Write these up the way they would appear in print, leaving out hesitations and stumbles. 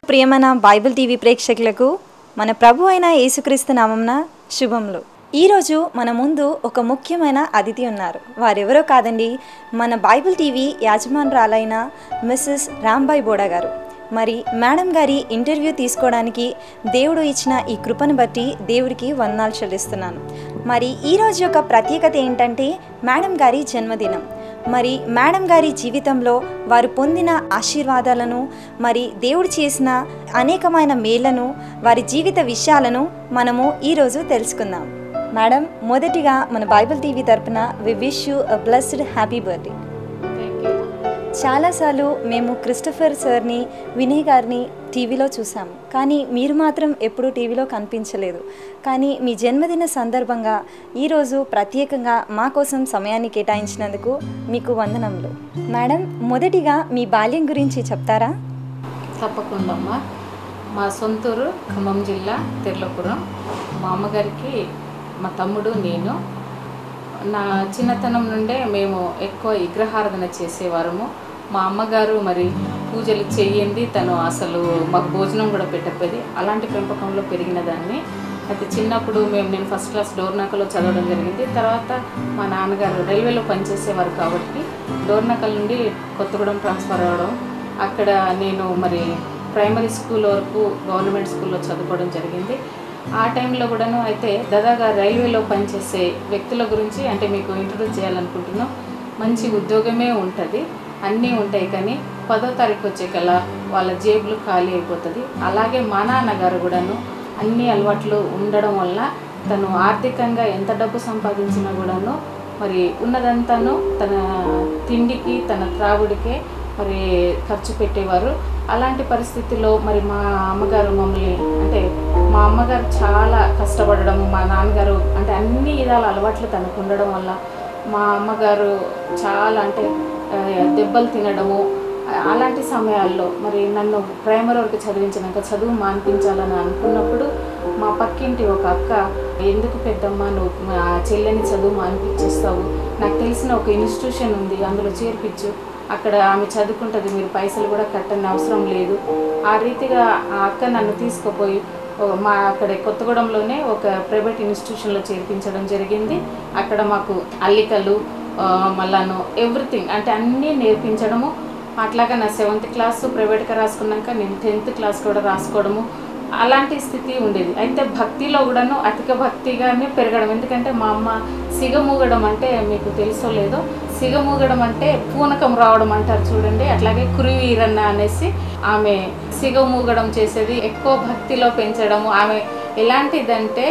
ప్రియమైన Bible TV ప్రేక్షకులకు మన ప్రభు అయిన యేసుక్రీస్తు నామమున శుభములు. ఈరోజు మన ముందు ఒక ముఖ్యమైన అతిథి ఉన్నారు. వారెవరో కాదండి, మన బైబిల్ టీవీ యాజమానురాలైన మిస్సెస్ రాంబాయి బోడా గారు. మరి మేడం గారి ఇంటర్వ్యూ తీసుకోవడానికి దేవుడు ఇచ్చిన ఈ కృపను బట్టి దేవుడికి వందనాలు చెల్లిస్తున్నాను. మరి ఈరోజు యొక్క ప్రత్యేకత ఏంటంటే మేడం గారి జన్మదినం. మరి మేడం గారి జీవితంలో వారు పొందిన ఆశీర్వాదాలను, మరి దేవుడు చేసిన అనేకమైన మేళ్లను, వారి జీవిత విషయాలను మనము ఈరోజు తెలుసుకుందాం. మేడం, మొదటిగా మన బైబిల్ టీవీ తరపున we wish you a blessed happy birthday. చాలాసార్లు మేము క్రిస్టఫర్ సార్ని, వినయ్ గారిని టీవీలో చూసాము, కానీ మీరు మాత్రం ఎప్పుడూ టీవీలో కనిపించలేదు. కానీ మీ జన్మదిన సందర్భంగా ఈరోజు ప్రత్యేకంగా మా కోసం సమయాన్ని కేటాయించినందుకు మీకు వందనములు. మేడం, మొదటిగా మీ బాల్యం గురించి చెప్తారా? తప్పకుండా అమ్మా. మా సొంతూరు ఖమ్మం జిల్లా తెర్లపురం. మా అమ్మగారికి మా తమ్ముడు, నేను నా చిన్నతనం నుండే మేము ఎక్కువ విగ్రహారాధన చేసేవారము. మా అమ్మగారు మరి పూజలు చేయండి, తను అసలు మాకు భోజనం కూడా పెట్టకపోయేది. అలాంటి పెంపకంలో పెరిగిన దాన్ని. అయితే చిన్నప్పుడు నేను ఫస్ట్ క్లాస్ డోర్నాకలో చదవడం జరిగింది. తర్వాత మా నాన్నగారు రైల్వేలో పనిచేసేవారు కాబట్టి డోర్నాకల్ నుండి కొత్తగూడెం ట్రాన్స్ఫర్ అవ్వడం, అక్కడ నేను మరి ప్రైమరీ స్కూల్ వరకు గవర్నమెంట్ స్కూల్లో చదువుకోవడం జరిగింది. ఆ టైంలో కూడాను అయితే దాదాగా రైల్వేలో పనిచేసే వ్యక్తుల గురించి అంటే మీకు ఇంట్రొడ్యూస్ చేయాలనుకుంటున్నాం. మంచి ఉద్యోగమే ఉంటుంది, అన్నీ ఉంటాయి, కానీ 10వ తారీఖు వచ్చేకల్లా వాళ్ళ జేబులు ఖాళీ అయిపోతుంది. అలాగే మా నాన్నగారు కూడాను అన్ని అలవాట్లు ఉండడం వల్ల తను ఆర్థికంగా ఎంత డబ్బు సంపాదించినా కూడాను మరి ఉన్నదంతాను తన తిండికి, తన త్రాగుడికే మరి ఖర్చు పెట్టేవారు. అలాంటి పరిస్థితుల్లో మరి మా అమ్మగారు మమ్మల్ని అంటే మా అమ్మగారు చాలా కష్టపడడం, మా నాన్నగారు అంటే అన్ని విధాల అలవాట్లు తనకు ఉండడం వల్ల మా అమ్మగారు చాలా అంటే దెబ్బలు తినడము. అలాంటి సమయాల్లో మరి నన్ను ప్రైమరీ వరకు చదివించినాక చదువు మాన్పించాలని అనుకున్నప్పుడు మా పక్కింటి ఒక అక్క, ఎందుకు పెద్దమ్మ నువ్వు ఆ చెల్లెని చదువు మాన్పించేస్తావు, నాకు తెలిసిన ఒక ఇన్స్టిట్యూషన్ ఉంది, అందులో చేర్పించు, అక్కడ ఆమె చదువుకుంటుంది, మీరు పైసలు కూడా కట్టని అవసరం లేదు. ఆ రీతిగా ఆ అక్క నన్ను తీసుకుపోయి మా అక్కడ కొత్తగూడెంలోనే ఒక ప్రైవేట్ ఇన్స్టిట్యూషన్లో చేర్పించడం జరిగింది. అక్కడ మాకు అల్లికలు మళ్ళాను ఎవ్రీథింగ్ అంటే అన్నీ నేర్పించడము. అట్లాగా నా 7th క్లాస్ ప్రైవేట్గా రాసుకున్నాక నేను 10th క్లాస్ కూడా రాసుకోవడము, అలాంటి స్థితి ఉండేది. అయితే భక్తిలో కూడాను అధిక భక్తిగానే పెరగడం. ఎందుకంటే మా అమ్మ సిగమూగడం అంటే మీకు తెలుసో లేదో, సిగమూగడం అంటే పూనకం రావడం అంటారు చూడండి, అట్లాగే కురివీరన్న అనేసి ఆమె సిగమూగడం చేసేది. ఎక్కువ భక్తిలో పెంచడము. ఆమె ఎలాంటిదంటే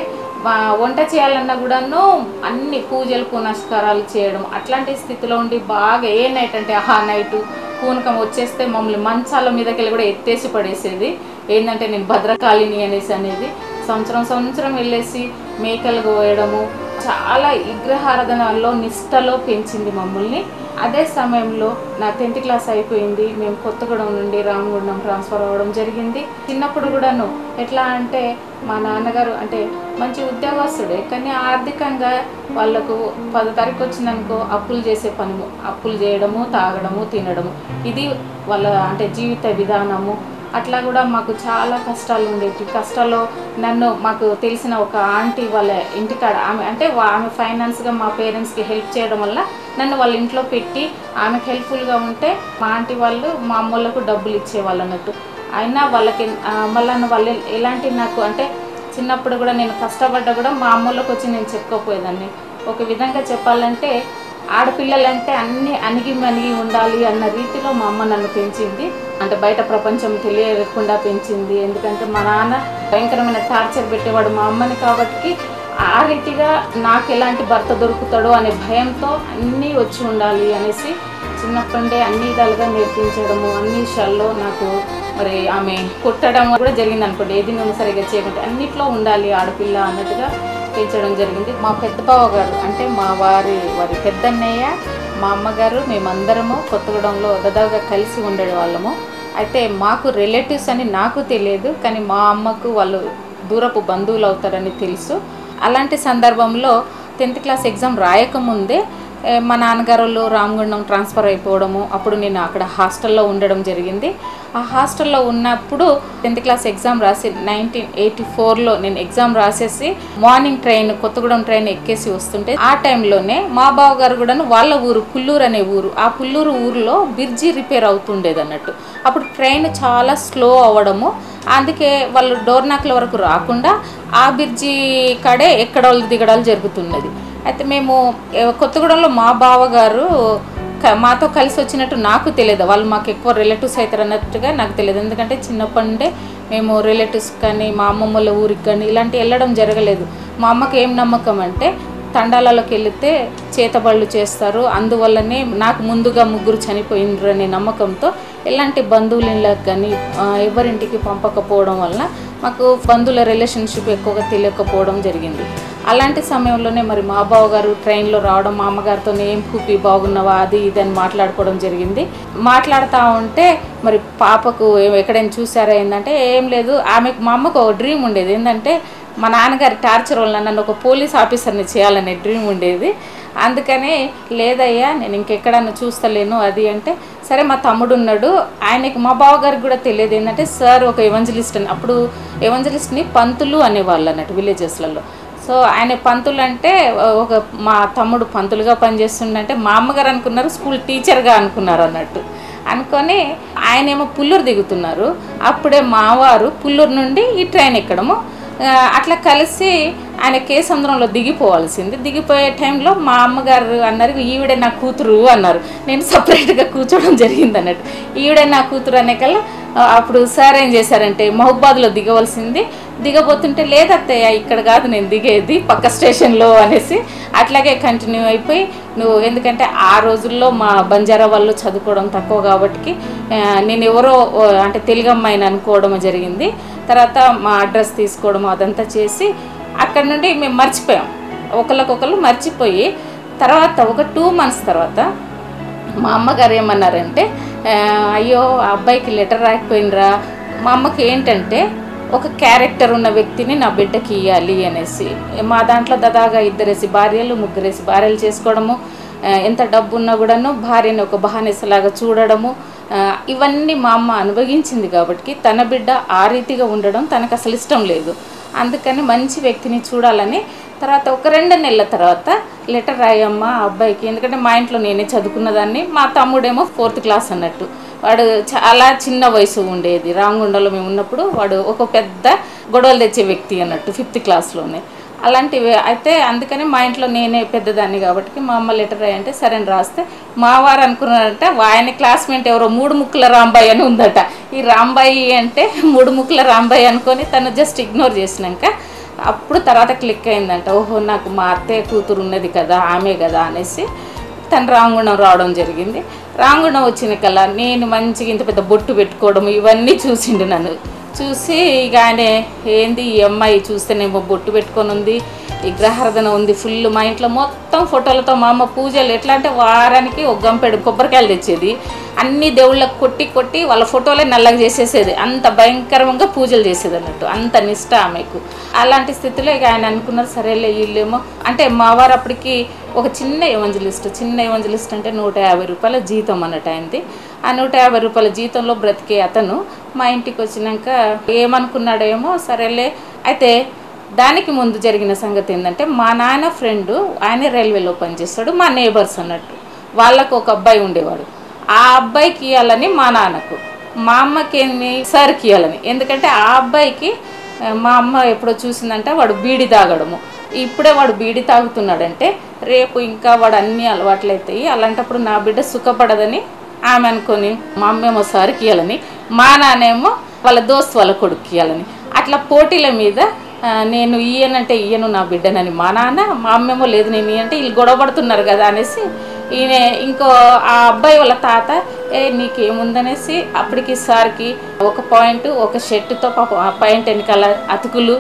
వంట చేయాలన్నా కూడాను అన్ని పూజలు పునస్కారాలు చేయడం, అట్లాంటి స్థితిలో ఉండి బాగా ఏ నైట్ అంటే ఆ నైటు పూనకం వచ్చేస్తే మమ్మల్ని మంచాల మీదకి వెళ్ళి కూడా ఎత్తేసి పడేసేది. ఏంటంటే నేను భద్రకాళిని అనేది సంవత్సరం వెళ్ళేసి మేకలు కోయడము, చాలా విగ్రహారాధనలో నిష్టలో పెంచింది మమ్మల్ని. అదే సమయంలో నా 10th క్లాస్ అయిపోయింది. మేము కొత్తగూడెం నుండి రామగుండం ట్రాన్స్ఫర్ అవ్వడం జరిగింది. చిన్నప్పుడు కూడాను ఎట్లా అంటే మా నాన్నగారు అంటే మంచి ఉద్యోగస్తుడే, కానీ ఆర్థికంగా వాళ్ళకు 10వ తారీఖు వచ్చిందనుకో అప్పులు చేసే పని, అప్పులు చేయడము, తాగడము, తినడము, ఇది వాళ్ళ అంటే జీవిత విధానము. అట్లా కూడా మాకు చాలా కష్టాలు ఉండేవి. కష్టాల్లో మాకు తెలిసిన ఒక ఆంటీ వాళ్ళ ఇంటికాడ ఆమె అంటే ఆమె ఫైనాన్స్గా మా పేరెంట్స్కి హెల్ప్ చేయడం వల్ల నన్ను వాళ్ళ ఇంట్లో పెట్టి ఆమెకు హెల్ప్ఫుల్గా ఉంటే మా ఆంటీ వాళ్ళు మా అమ్మోళ్ళకు డబ్బులు ఇచ్చేవాళ్ళు అన్నట్టు. అయినా వాళ్ళకి మళ్ళీ వాళ్ళు ఎలాంటి నాకు అంటే చిన్నప్పుడు కూడా నేను కష్టపడ్డా కూడా మా అమ్మోళ్ళకి వచ్చి నేను చెప్పుకోపోయేదాన్ని. ఒక విధంగా చెప్పాలంటే ఆడపిల్లలంటే అన్నీ అణిగి మణిగి ఉండాలి అన్న రీతిలో మా అమ్మ నన్ను పెంచింది. అంటే బయట ప్రపంచం తెలియకుండా పెంచింది. ఎందుకంటే మా నాన్న భయంకరమైన టార్చర్ పెట్టేవాడు మా అమ్మని, కాబట్టి ఆ రీతిగా నాకు ఎలాంటి భర్త దొరుకుతాడో అనే భయంతో అన్నీ వచ్చి ఉండాలి అనేసి చిన్నప్పుడే అన్ని విధాలుగా నేర్పించడము, అన్ని విషయాల్లో నాకు మరి ఆమె కొట్టడం కూడా జరిగింది అనుకోండి, ఏది నేను సరిగ్గా చేయకుంటే అన్నిట్లో ఉండాలి ఆడపిల్ల అన్నట్టుగా పెంచడం జరిగింది. మా పెద్ద బావ గారు అంటే మా వారి పెద్దన్నయ్య, మా అమ్మగారు, మేమందరము కొత్తగూడెంలో దాదాపుగా కలిసి ఉండేవాళ్ళము. అయితే మాకు రిలేటివ్స్ అని నాకు తెలియదు, కానీ మా అమ్మకు వాళ్ళు దూరపు బంధువులు అవుతారని తెలుసు. అలాంటి సందర్భంలో 10th క్లాస్ ఎగ్జామ్ రాయకముందే మా నాన్నగారు వాళ్ళు రామగుండం ట్రాన్స్ఫర్ అయిపోవడము, అప్పుడు నేను అక్కడ హాస్టల్లో ఉండడం జరిగింది. ఆ హాస్టల్లో ఉన్నప్పుడు 10th క్లాస్ ఎగ్జామ్ రాసి 1984లో నేను ఎగ్జామ్ రాసేసి మార్నింగ్ ట్రైన్ కొత్తగూడెం ట్రైన్ ఎక్కేసి వస్తుంటే ఆ టైంలోనే మా బావగారు కూడాను వాళ్ళ ఊరు పుల్లూరు అనే ఊరు, ఆ పుల్లూరు ఊరిలో బ్రిడ్జి రిపేర్ అవుతుండేది అన్నట్టు. అప్పుడు ట్రైన్ చాలా స్లో అవ్వడము, అందుకే వాళ్ళు డోర్నాక్ల వరకు రాకుండా ఆ బ్రిడ్జి కాడే ఎక్కడాలు దిగడాలు జరుగుతున్నది. అయితే మేము కొత్తగూడెంలో మా బావగారు మాతో కలిసి వచ్చినట్టు నాకు తెలియదు, వాళ్ళు మాకు ఎక్కువ రిలేటివ్స్ అవుతారు అన్నట్టుగా నాకు తెలియదు. ఎందుకంటే చిన్నప్పటి నుండే మేము రిలేటివ్స్ కానీ మా అమ్మమ్మల ఊరికి కానీ ఇలాంటి వెళ్ళడం జరగలేదు. మా అమ్మకి ఏం నమ్మకం అంటే తండాలలోకి వెళితే చేతబళ్ళు చేస్తారు, అందువల్లనే నాకు ముందుగా ముగ్గురు చనిపోయినరు అనే నమ్మకంతో ఎలాంటి బంధువుల ఇళ్ళకి కానీ ఎవరింటికి పంపకపోవడం వలన మాకు బంధువుల రిలేషన్షిప్ ఎక్కువగా తెలియకపోవడం జరిగింది. అలాంటి సమయంలోనే మరి మా బావగారు ట్రైన్లో రావడం, మా అమ్మగారితో ఏం కూపి బాగున్నావా అది ఇది అని మాట్లాడుకోవడం జరిగింది. మాట్లాడుతూ ఉంటే మరి పాపకు ఎక్కడైనా చూసారా ఏంటంటే ఏం లేదు, ఆమెకు మా అమ్మకు ఒక డ్రీమ్ ఉండేది ఏంటంటే మా నాన్నగారి టార్చర్ వల్ల నన్ను ఒక పోలీస్ ఆఫీసర్ని చేయాలనే డ్రీమ్ ఉండేది. అందుకని లేదయ్యా నేను ఇంకెక్కడన్నా చూస్తలేను అది అంటే, సరే మా తమ్ముడు ఉన్నాడు, ఆయనకి మా బావగారికి కూడా తెలియదు ఏంటంటే సార్ ఒక ఎవెంజలిస్ట్ అని, అప్పుడు ఎవెంజలిస్ట్ని పంతులు అనేవాళ్ళు అన్నట్టు విలేజెస్లలో. సో ఆయన పంతులు అంటే ఒక మా తమ్ముడు పంతులుగా పనిచేస్తుండంటే మా అమ్మగారు అనుకున్నారు స్కూల్ టీచర్గా అనుకున్నారు అన్నట్టు. అనుకొని ఆయనేమో పుల్లూరు దిగుతున్నారు, అప్పుడే మావారు పుల్లూరు నుండి ఈ ట్రైన్ ఎక్కడము, అట్లా కలిసి ఆయన కేసముద్రంలో దిగిపోవాల్సింది. దిగిపోయే టైంలో మా అమ్మగారు అన్నారు ఈవిడే నా కూతురు అన్నారు. నేను సపరేట్గా కూర్చోవడం జరిగింది అన్నట్టు. ఈవిడే నా కూతురు అనే కల్లా అప్పుడు సార్ ఏం చేశారంటే మహబాద్లో దిగవలసింది, దిగబోతుంటే లేదత్తయ్య ఇక్కడ కాదు నేను దిగేది పక్క స్టేషన్లో అనేసి అట్లాగే కంటిన్యూ అయిపోయి నువ్వు, ఎందుకంటే ఆ రోజుల్లో మా బంజారా వాళ్ళు చదువుకోవడం తక్కువ కాబట్టి నేను ఎవరో అంటే తెలుగు అమ్మాయిని అనుకోవడం జరిగింది. తర్వాత మా అడ్రస్ తీసుకోవడం అదంతా చేసి అక్కడ నుండి మేము మర్చిపోయాం, ఒకళ్ళకొకళ్ళు మర్చిపోయి తర్వాత ఒక 2 months తర్వాత మా అమ్మగారు ఏమన్నారంటే అయ్యో ఆ అబ్బాయికి లెటర్ రాకపోయినరా, మా అమ్మకి ఏంటంటే ఒక క్యారెక్టర్ ఉన్న వ్యక్తిని నా బిడ్డకి ఇవ్వాలి అనేసి, మా దాంట్లో దాదాగా 2 భార్యలు 3 భార్యలు చేసుకోవడము, ఎంత డబ్బు ఉన్నా కూడాను భార్యని ఒక బానిసలాగా చూడడము, ఇవన్నీ మా అమ్మ అనుభవించింది కాబట్టి తన బిడ్డ ఆ రీతిగా ఉండడం తనకు అసలు ఇష్టం లేదు. అందుకని మంచి వ్యక్తిని చూడాలని తర్వాత ఒక 2 నెలల తర్వాత లెటర్ రాయమ్మా ఆ అబ్బాయికి, ఎందుకంటే మా ఇంట్లో నేనే చదువుకున్నదాన్ని, మా తమ్ముడేమో 4th క్లాస్ అన్నట్టు, వాడు చాలా చిన్న వయసు ఉండేది. రామగుండంలో మేము ఉన్నప్పుడు వాడు ఒక పెద్ద గొడవలు తెచ్చే వ్యక్తి అన్నట్టు 5th క్లాస్లోనే అలాంటివి. అయితే అందుకని మా ఇంట్లో నేనే పెద్దదాన్ని కాబట్టి మా అమ్మ లెటర్ రాయంటే సరే అని రాస్తే మా వారు అనుకున్నారంట ఆయన క్లాస్మేట్ ఎవరో 3 ముక్కుల రాంబాయి అని ఉందట. ఈ రాంబాయి అంటే 3 ముక్కుల రాంబాయి అనుకొని తను జస్ట్ ఇగ్నోర్ చేసినాక అప్పుడు తర్వాత క్లిక్ అయిందంట, ఓహో నాకు మా అత్తయ్య కూతురు ఉన్నది కదా ఆమె కదా అనేసి తను రామగుండం రావడం జరిగింది. రామగుండం వచ్చిన కల్లా నేను మంచిగా ఇంత పెద్ద బొట్టు పెట్టుకోవడం ఇవన్నీ చూసిండు. నన్ను చూసి ఇక ఆయన ఏంది ఈ అమ్మాయి చూస్తేనేమో బొట్టు పెట్టుకొని ఉంది, ఈ గ్రహారాధన ఉంది ఫుల్, మా ఇంట్లో మొత్తం ఫోటోలతో మా అమ్మ పూజలు ఎట్లా అంటే వారానికి ఒక గంపెడు కొబ్బరికాయలు తెచ్చేది, అన్ని దేవుళ్ళకు కొట్టి కొట్టి వాళ్ళ ఫోటోలే నల్లగా చేసేసేది, అంత భయంకరంగా పూజలు చేసేది అన్నట్టు, అంత నిష్ట ఆమెకు. అలాంటి స్థితిలో ఇక ఆయన అనుకున్నారు సరేలే వీళ్ళేమో అంటే మా వారు అప్పటికి ఒక చిన్న ఎవెంజలిస్ట్ అంటే 150 రూపాయల జీతం అన్నట్టు అయింది. ఆ 150 రూపాయల జీతంలో బ్రతికే అతను మా ఇంటికి వచ్చినాక ఏమనుకున్నాడేమో సరేలే. అయితే దానికి ముందు జరిగిన సంగతి ఏంటంటే మా నాన్న ఫ్రెండు ఆయన రైల్వేలో పనిచేస్తాడు, మా నేబర్స్ అన్నట్టు, వాళ్ళకు ఒక అబ్బాయి ఉండేవాడు, ఆ అబ్బాయికి ఇవ్వాలని మా నాన్నకు, మా అమ్మకి ఏమి సార్కి ఇవ్వాలని, ఎందుకంటే ఆ అబ్బాయికి మా అమ్మ ఎప్పుడో చూసిందంటే వాడు బీడి తాగడము, ఇప్పుడే వాడు బీడి తాగుతున్నాడంటే రేపు ఇంకా వాడు అన్ని అలవాట్లు అవుతాయి, అలాంటప్పుడు నా బిడ్డ సుఖపడదని ఆమె అనుకొని మా అమ్మేమో సార్కి ఇవ్వాలని, మా నాన్నేమో వాళ్ళ దోస్తు వాళ్ళ కొడుకు ఇవ్వాలని, అట్లా పోటీల మీద నేను ఇయ్యనంటే ఇయ్యను నా బిడ్డనని మా నాన్న, మా అమ్మేమో లేదు నేను ఇయ్యంటే వీళ్ళు గొడవపడుతున్నారు కదా అనేసి ఈయన ఇంకో ఆ అబ్బాయి వాళ్ళ తాత నీకేముందనేసి అప్పటికి సార్కి ఒక పాయింట్ ఒక షర్టుతో పాప ఆ పాయింట్ వెనకాల అతుకులు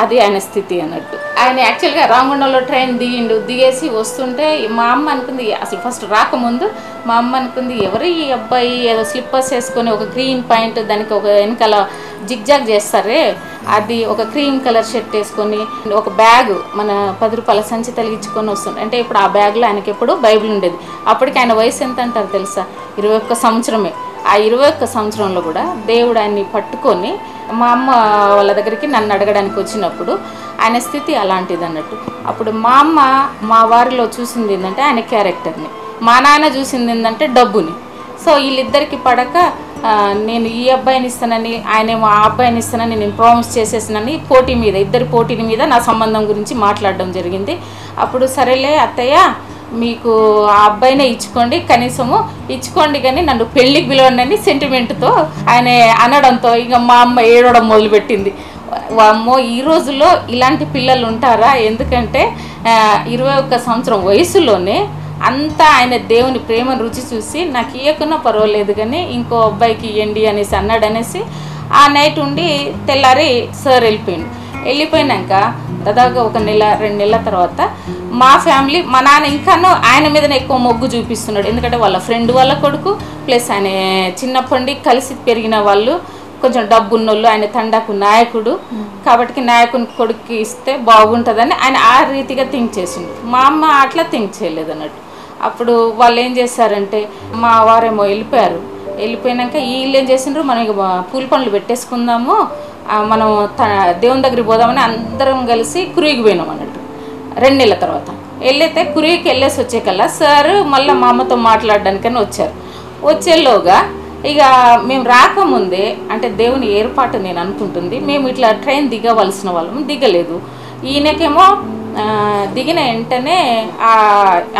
అది ఆయన స్థితి అన్నట్టు. ఆయన యాక్చువల్గా రామగుండంలో ట్రైన్ దిగేసి వస్తుంటే మా అమ్మ అనుకుంది, అసలు ఫస్ట్ రాకముందు మా అమ్మ అనుకుంది ఎవరు ఈ అబ్బాయి ఏదో స్లిప్పర్స్ వేసుకొని ఒక గ్రీన్ పాయింట్ దానికి ఒక వెనకాల జిగ్జాగ్ చేస్తారే, అది ఒక క్రీమ్ కలర్ షర్ట్ వేసుకొని ఒక బ్యాగ్ మన 10 రూపాయల సంచి తలిగించుకొని వస్తుంది. అంటే ఇప్పుడు ఆ బ్యాగ్లో ఆయనకి ఎప్పుడు బైబిల్ ఉండేది. అప్పటికి ఆయన వయసు ఎంత అంటారు తెలుసా? 21 సంవత్సరమే. ఆ 21 సంవత్సరంలో కూడా దేవుడు ఆయన్ని పట్టుకొని మా అమ్మ వాళ్ళ దగ్గరికి నన్ను అడగడానికి వచ్చినప్పుడు ఆయన స్థితి అలాంటిది అన్నట్టు. అప్పుడు మా అమ్మ మా వారిలో చూసింది ఏంటంటే ఆయన క్యారెక్టర్ని, మా నాన్న చూసింది ఏంటంటే డబ్బుని. సో వీళ్ళిద్దరికి పడక నేను ఈ అబ్బాయిని ఇస్తానని, ఆయనేమో ఆ అబ్బాయిని ఇస్తానని నేను ప్రామిస్ చేసేసినని ఇద్దరి పోటీని మీద నా సంబంధం గురించి మాట్లాడడం జరిగింది. అప్పుడు సరేలే అత్తయ్య మీకు ఆ అబ్బాయినే ఇచ్చుకోండి, కనీసము ఇచ్చుకోండి కానీ నన్ను పెళ్ళికి పిలవండి సెంటిమెంట్తో ఆయన అనడంతో ఇక మా అమ్మ ఏడవడం మొదలుపెట్టింది. అమ్మో ఈ రోజుల్లో ఇలాంటి పిల్లలు ఉంటారా? ఎందుకంటే 21 సంవత్సరం వయసులోనే అంతా ఆయన దేవుని ప్రేమను రుచి చూసి నాకు ఇయ్యకున్నా పర్వాలేదు కానీ ఇంకో అబ్బాయికి ఇవ్వండి అనేసి అన్నాడనేసి ఆ నైట్ ఉండి తెల్లారి సార్ వెళ్ళిపోయినాక దాదాపుగా 1 నెల 2 నెలల తర్వాత మా ఫ్యామిలీ మా నాన్న ఇంకానూ ఆయన మీదనే ఎక్కువ మొగ్గు చూపిస్తున్నాడు. ఎందుకంటే వాళ్ళ ఫ్రెండ్ వాళ్ళ కొడుకు ప్లస్ ఆయన చిన్నప్పటి కలిసి పెరిగిన వాళ్ళు, కొంచెం డబ్బున్నోళ్ళు, ఆయన తండాకు నాయకుడు కాబట్టి నాయకుని కొడుకు ఇస్తే బాగుంటుందని ఆయన ఆ రీతిగా థింక్ చేసిండు. మా అమ్మ అట్లా థింక్ చేయలేదు అన్నట్టు. అప్పుడు వాళ్ళు ఏం చేశారంటే మా వారేమో వెళ్ళిపోయినాక వీళ్ళు ఏం చేసిండ్రు, మనం ఇక పూల పండ్లు పెట్టేసుకుందాము, మనం దేవుని దగ్గరికి పోదామని అందరం కలిసి కురికి పోయినాం అన్నట్టు. 2 నెలల తర్వాత వెళ్ళైతే కురికి వెళ్ళేసి వచ్చేకల్లా సార్ మళ్ళీ మా అమ్మతో మాట్లాడడానికని వచ్చేలోగా ఇక మేము రాకముందే అంటే దేవుని ఏర్పాటు నేను అనుకుంటుంది, మేము ఇట్లా ట్రైన్ దిగవలసిన వాళ్ళము దిగలేదు. ఈయనకేమో దిగిన వెంటనే ఆ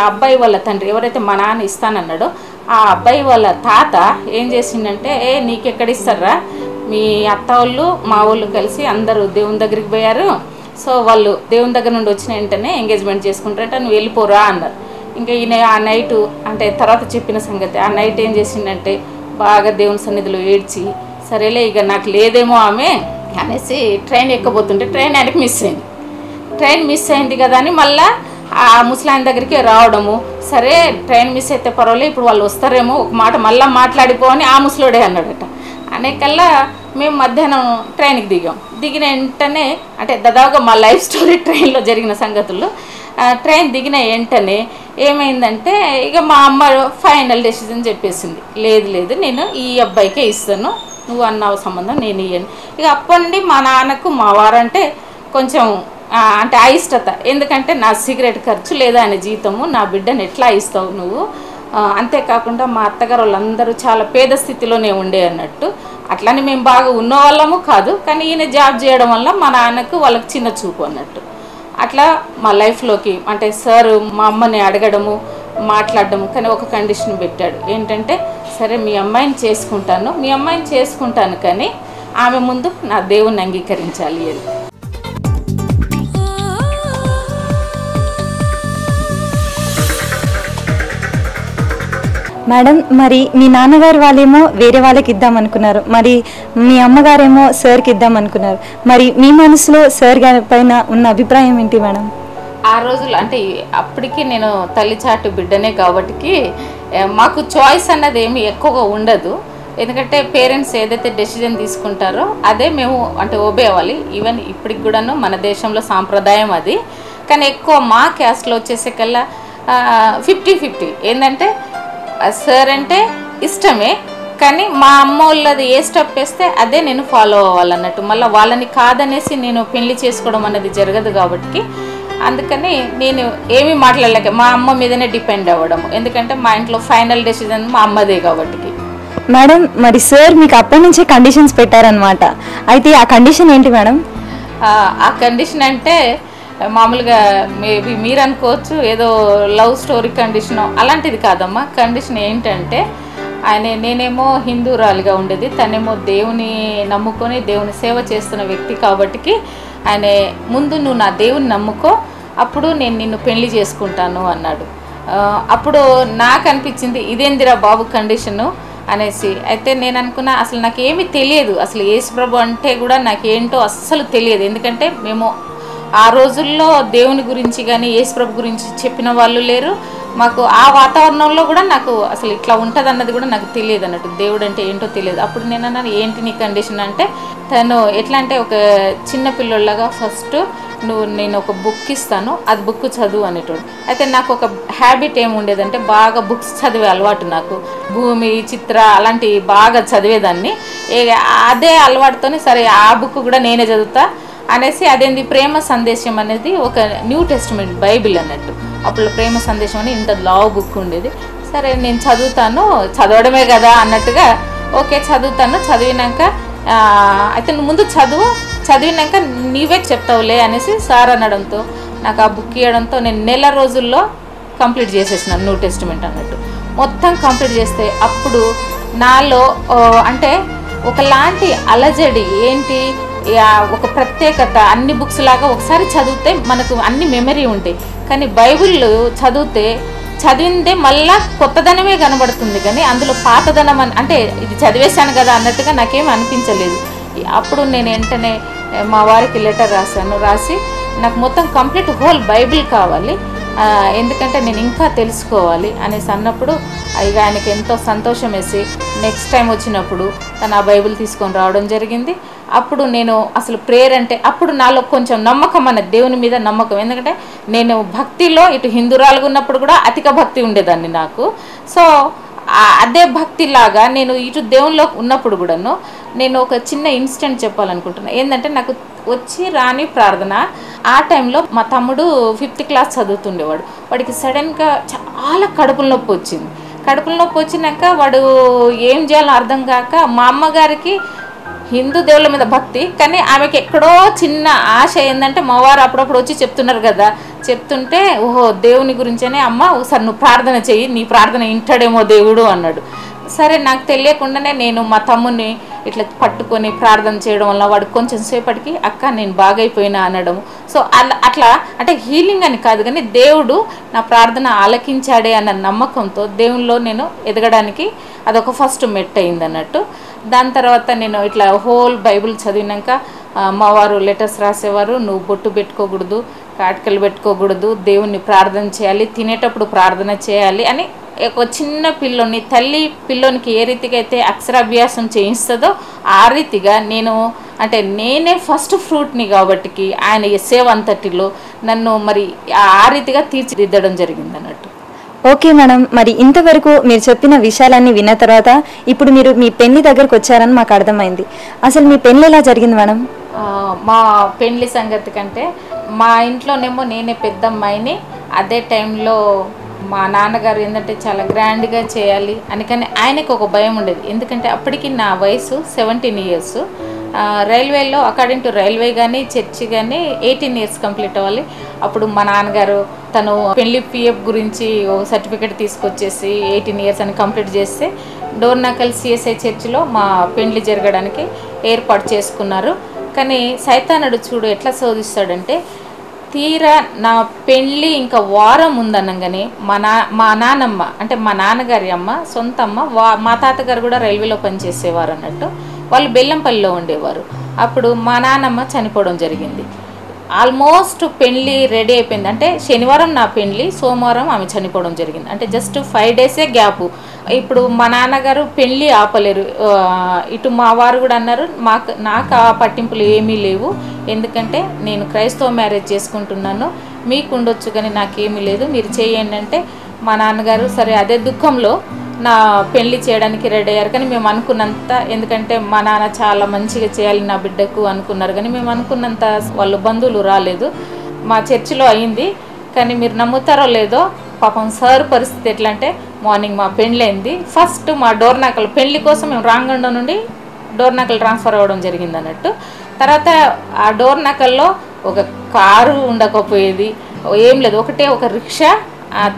అబ్బాయి వాళ్ళ తండ్రి ఎవరైతే మా నాన్న ఇస్తానన్నాడో ఆ అబ్బాయి వాళ్ళ తాత ఏం చేసిండంటే, నీకెక్కడ ఇస్తారా, మీ అత్త వాళ్ళు మా వాళ్ళు కలిసి అందరూ దేవుని దగ్గరికి పోయారు, సో వాళ్ళు దేవుని దగ్గర నుండి వచ్చిన వెంటనే ఎంగేజ్మెంట్ చేసుకుంటారంటే నువ్వు వెళ్ళిపోరా అన్నారు. ఇంకా ఈయన ఆ నైటు అంటే తర్వాత చెప్పిన సంగతి, ఆ నైట్ ఏం చేసిండంటే బాగా దేవుని సన్నిధిలో ఏడ్చి సరేలే ఇక నాకు లేదేమో ఆమె అనేసి ట్రైన్ ఎక్కబోతుంటే ట్రైన్ ఆయనకి మిస్ అయింది కదా అని మళ్ళీ ఆ ముసలాయన దగ్గరికి రావడము, సరే ట్రైన్ మిస్ అయితే పర్వాలేదు ఇప్పుడు వాళ్ళు వస్తారేమో ఒక మాట మళ్ళీ మాట్లాడిపోని ఆ ముసలోడే అన్నాడట. అనేకల్లా మేము మధ్యాహ్నం ట్రైన్కి దిగిన వెంటనే అంటే దాదాపుగా మా లైఫ్ స్టోరీ ట్రైన్లో జరిగిన సంగతులు. ట్రైన్ దిగిన వెంటనే ఏమైందంటే ఇక మా అమ్మ ఫైనల్ డెసిజన్ చెప్పేసింది, లేదు నేను ఈ అబ్బాయికే ఇస్తాను, నువ్వు అన్నావు సంబంధం నేను ఇయ్యను. ఇక అప్పటి నుండి మా నాన్నకు మా వారంటే కొంచెం అంటే అయిష్టత, ఎందుకంటే నా సిగరెట్ ఖర్చు లేదా ఆయన జీతము, నా బిడ్డను ఎట్లా ఇస్తావు నువ్వు, అంతేకాకుండా మా అత్తగారు వాళ్ళందరూ చాలా పేద స్థితిలోనే ఉండే అన్నట్టు. అట్లని మేము బాగా ఉన్నవాళ్ళము కాదు, కానీ ఈయన జాబ్ చేయడం వల్ల మా నాన్నకు వాళ్ళకి చిన్న చూపు అన్నట్టు. అట్లా మా లైఫ్లోకి అంటే సార్ మా అమ్మని అడగడము మాట్లాడడము, కానీ ఒక కండిషన్ పెట్టాడు ఏంటంటే, సరే మీ అమ్మాయిని చేసుకుంటాను కానీ ఆమె ముందు నా దేవుణ్ణి అంగీకరించాలి అని. మేడం, మరి మీ నాన్నగారు వాళ్ళేమో వేరే వాళ్ళకి ఇద్దాం అనుకున్నారు, మరి మీ అమ్మగారేమో సార్కి ఇద్దాం అనుకున్నారు, మరి మీ మనసులో సార్ గారి పైన ఉన్న అభిప్రాయం ఏంటి మేడం? ఆ రోజులు అంటే అప్పటికి నేను తల్లిచాటు బిడ్డనే కాబట్టి మాకు చాయిస్ అన్నది ఏమి ఎక్కువగా ఉండదు. ఎందుకంటే పేరెంట్స్ ఏదైతే డెసిజన్ తీసుకుంటారో అదే మేము అంటే ఒబే అవ్వాలి. ఈవెన్ ఇప్పటికి కూడాను మన దేశంలో సాంప్రదాయం అది. కానీ ఎక్కువ మా క్యాస్ట్లో వచ్చేసరికల్లా 50-50 ఏంటంటే సార్ అంటే ఇష్టమే, కానీ మా అమ్మ వాళ్ళది ఏ స్టెప్ వేస్తే అదే నేను ఫాలో అవ్వాలన్నట్టు. మళ్ళీ వాళ్ళని కాదనేసి నేను పెళ్లి చేసుకోవడం అన్నది జరగదు కాబట్టి అందుకని నేను ఏమీ మాట్లాడలేక మా అమ్మ మీదనే డిపెండ్ అవ్వడం, ఎందుకంటే మా ఇంట్లో ఫైనల్ డెసిజన్ మా అమ్మదే కాబట్టి. మేడం, మరి సార్ మీకు అప్పటి నుంచే కండిషన్స్ పెట్టారనమాట, అయితే ఆ కండిషన్ ఏంటి మేడం? ఆ కండిషన్ అంటే మామూలుగా మేబీ మీరు అనుకోవచ్చు ఏదో లవ్ స్టోరీ కండిషన్, అలాంటిది కాదమ్మా. కండిషన్ ఏంటంటే నేనేమో హిందూరాలుగా ఉండేది, తనేమో దేవుని నమ్ముకొని దేవుని సేవ చేస్తున్న వ్యక్తి కాబట్టి ఆయన ముందు నువ్వు నా దేవుని నమ్ముకో, అప్పుడు నేను నిన్ను పెళ్లి చేసుకుంటాను అన్నాడు. అప్పుడు నాకు అనిపించింది ఇదేందిరా బాబు కండిషను, అనేసి. అయితే నేను అనుకున్నా అసలు నాకేమీ తెలియదు, అసలు యేసుప్రభు అంటే కూడా నాకేంటో అస్సలు తెలియదు. ఎందుకంటే మేము ఆ రోజుల్లో దేవుని గురించి కానీ యేసుప్రభు గురించి చెప్పిన వాళ్ళు లేరు. మాకు ఆ వాతావరణంలో కూడా నాకు అసలు ఇట్లా ఉంటుంది అన్నది కూడా నాకు తెలియదు అన్నట్టు, దేవుడు అంటే ఏంటో తెలియదు. అప్పుడు నేను అన్నాను, ఏంటి నీ కండిషన్ అంటే, తను ఎట్లా అంటే ఒక చిన్న పిల్లోళ్ళగా ఫస్ట్ నేను ఒక బుక్ ఇస్తాను, అది బుక్ చదువు అనేటోడు. అయితే నాకు ఒక హ్యాబిట్ ఏముండేదంటే బాగా బుక్స్ చదివే అలవాటు. నాకు భూమి, చిత్ర అలాంటివి బాగా చదివేదాన్ని. అదే అలవాటుతోనే సరే ఆ బుక్ కూడా నేనే చదువుతా అనేసి, అదేంది ప్రేమ సందేశం అనేది ఒక న్యూ టెస్టిమెంట్ బైబిల్ అన్నట్టు. అప్పుడు ప్రేమ సందేశం అని ఇంత లావ్ బుక్ ఉండేది. సరే నేను చదువుతాను, చదవడమే కదా అన్నట్టుగా ఓకే చదువుతాను. చదివినాక అయితే నువ్వు ముందు చదివినాక నీవే చెప్తావులే అనేసి సార్ అనడంతో నాకు ఆ బుక్ ఇవ్వడంతో నేను నెల రోజుల్లో కంప్లీట్ చేసేసినాను న్యూ టెస్టిమెంట్ అన్నట్టు. మొత్తం కంప్లీట్ చేస్తే అప్పుడు నాలో అంటే ఒకలాంటి అలజడి, ఏంటి ఒక ప్రత్యేకత. అన్ని బుక్స్ లాగా ఒకసారి చదివితే మనకు అన్ని మెమరీ ఉంటాయి, కానీ బైబిల్ చదివిందే మళ్ళా కొత్తదనమే కనబడుతుంది, కానీ అందులో పాతదనం అంటే ఇది చదివేశాను కదా అన్నట్టుగా నాకేమీ అనిపించలేదు. అప్పుడు నేను వెంటనే మా వారికి లెటర్ రాసి నాకు మొత్తం కంప్లీట్ హోల్ బైబిల్ కావాలి, ఎందుకంటే నేను ఇంకా తెలుసుకోవాలి అనేసి అన్నప్పుడు ఇక ఆయనకి ఎంతో సంతోషం వేసి నెక్స్ట్ టైం వచ్చినప్పుడు తను ఆ బైబిల్ తీసుకొని రావడం జరిగింది. అప్పుడు నేను అసలు ప్రేయర్ అంటే అప్పుడు నాలో కొంచెం నమ్మకం అన్నది, దేవుని మీద నమ్మకం. ఎందుకంటే నేను భక్తిలో ఇటు హిందురాలుగా ఉన్నప్పుడు కూడా అధిక భక్తి ఉండేదాన్ని నాకు. సో అదే భక్తిలాగా నేను ఇటు దేవునిలో ఉన్నప్పుడు కూడాను నేను ఒక చిన్న ఇన్సిడెంట్ చెప్పాలనుకుంటున్నాను. ఏంటంటే నాకు వచ్చి రాని ప్రార్థన, ఆ టైంలో మా తమ్ముడు 5th క్లాస్ చదువుతుండేవాడు. వాడికి సడన్గా చాలా కడుపుల నొప్పి వచ్చింది. కడుపుల నొప్పి వచ్చినాక వాడు ఏం చేయాలో అర్థం కాక, మా అమ్మగారికి హిందూ దేవుళ్ళ మీద భక్తి, కానీ ఆమెకి ఎక్కడో చిన్న ఆశ ఏంటంటే మా వారు అప్పుడప్పుడు వచ్చి చెప్తున్నారు కదా, చెప్తుంటే ఓహో దేవుని గురించనే అమ్మ ఒకసారి నువ్వు ప్రార్థన చెయ్యి, నీ ప్రార్థన వింటాడేమో దేవుడు అన్నాడు. సరే నాకు తెలియకుండానే నేను మా తమ్ముని ఇట్లా పట్టుకొని ప్రార్థన చేయడం వల్ల వాడు కొంచెం సేపటికి అక్క నేను బాగైపోయినా అనడం. సో అట్లా అంటే హీలింగ్ అని కాదు, కానీ దేవుడు నా ప్రార్థన ఆలకించాడే అన్న నమ్మకంతో దేవునిలో నేను ఎదగడానికి అదొక ఫస్ట్ మెట్ అయింది అన్నట్టు. దాని తర్వాత నేను ఇట్లా హోల్ బైబిల్ చదివినాక మా వారు లెటర్స్ రాసేవారు, నువ్వు బొట్టు పెట్టుకోకూడదు, కాటికలు పెట్టుకోకూడదు, దేవుణ్ణి ప్రార్థన చేయాలి, తినేటప్పుడు ప్రార్థన చేయాలి అని. ఒక చిన్న పిల్లోని తల్లి పిల్లోనికి ఏ రీతిగా అయితే అక్షరాభ్యాసం చేయిస్తుందో ఆ రీతిగా నేనే ఫస్ట్ ఫ్రూట్ని కాబట్టి ఆయన సేవ అంతటిలో నన్ను మరి ఆ రీతిగా తీర్చిదిద్దడం జరిగింది అన్నట్టు. ఓకే మేడం, మరి ఇంతవరకు మీరు చెప్పిన విషయాలన్నీ విన్న తర్వాత ఇప్పుడు మీరు మీ పెళ్లి దగ్గరకు వచ్చారని మాకు అర్థమైంది. అసలు మీ పెళ్లి ఎలా జరిగింది మేడం? మా పెళ్లి సంగతి కంటే మా ఇంట్లోనేమో నేనే పెద్ద అమ్మాయిని. అదే టైంలో మా నాన్నగారు ఏంటంటే చాలా గ్రాండ్గా చేయాలి అందుకని ఆయనకు ఒక భయం ఉండేది. ఎందుకంటే అప్పటికి నా వయసు 17 years. రైల్వేలో అకార్డింగ్ టు రైల్వే కానీ చర్చి కానీ 18 years కంప్లీట్ అవ్వాలి. అప్పుడు మా నాన్నగారు తను పెళ్లి PF గురించి ఒక సర్టిఫికేట్ తీసుకొచ్చేసి 18 years అని కంప్లీట్ చేస్తే డోర్నాకల్ CSI చర్చిలో మా పెళ్లి జరగడానికి ఏర్పాటు చేసుకున్నారు. కానీ సైతానుడు చూడు ఎట్లా శోధిస్తాడంటే, తీరా నా పెళ్ళి ఇంకా వారం ఉందనగానే మా నాన్నమ్మ అంటే మా నాన్నగారి అమ్మ సొంత అమ్మ మా తాతగారు కూడా రైల్వేలో పనిచేసేవారు అన్నట్టు. వాళ్ళు బెల్లంపల్లిలో ఉండేవారు. అప్పుడు మా నాన్నమ్మ చనిపోవడం జరిగింది. ఆల్మోస్ట్ పెళ్ళి రెడీ అయిపోయింది. అంటే శనివారం నా పెళ్ళి, సోమవారం ఆమె చనిపోవడం జరిగింది. అంటే జస్ట్ 5 days గ్యాపు. ఇప్పుడు మా నాన్నగారు పెళ్ళి ఆపలేరు. ఇటు మా వారు కూడా అన్నారు నాకు ఆ పట్టింపులు ఏమీ లేవు, ఎందుకంటే నేను క్రైస్తవ మ్యారేజ్ చేసుకుంటున్నాను, మీకు ఉండొచ్చు కానీ నాకేమీ లేదు, మీరు చేయండి అంటే మా నాన్నగారు సరే అదే దుఃఖంలో నా పెళ్లి చేయడానికి రెడీ అయ్యారు. కానీ మేము అనుకున్నంత, ఎందుకంటే మా నాన్న చాలా మంచిగా చేయాలి నా బిడ్డకు అనుకున్నారు, కానీ మేము అనుకున్నంత వాళ్ళు బంధువులు రాలేదు. మా చర్చిలో అయింది. కానీ మీరు నమ్ముతారో లేదో పాపం సార్ పరిస్థితి ఎట్లా అంటే, మార్నింగ్ మా పెళ్ళి అయింది. ఫస్ట్ మా డోర్నాకల్ పెళ్లి కోసం మేము రాంగండ నుండి డోర్నాకల్ ట్రాన్స్ఫర్ అవ్వడం జరిగింది అన్నట్టు. తర్వాత ఆ డోర్నాకల్లో ఒక కారు ఉండకపోయేది, ఏం లేదు, ఒకటే ఒక రిక్షా,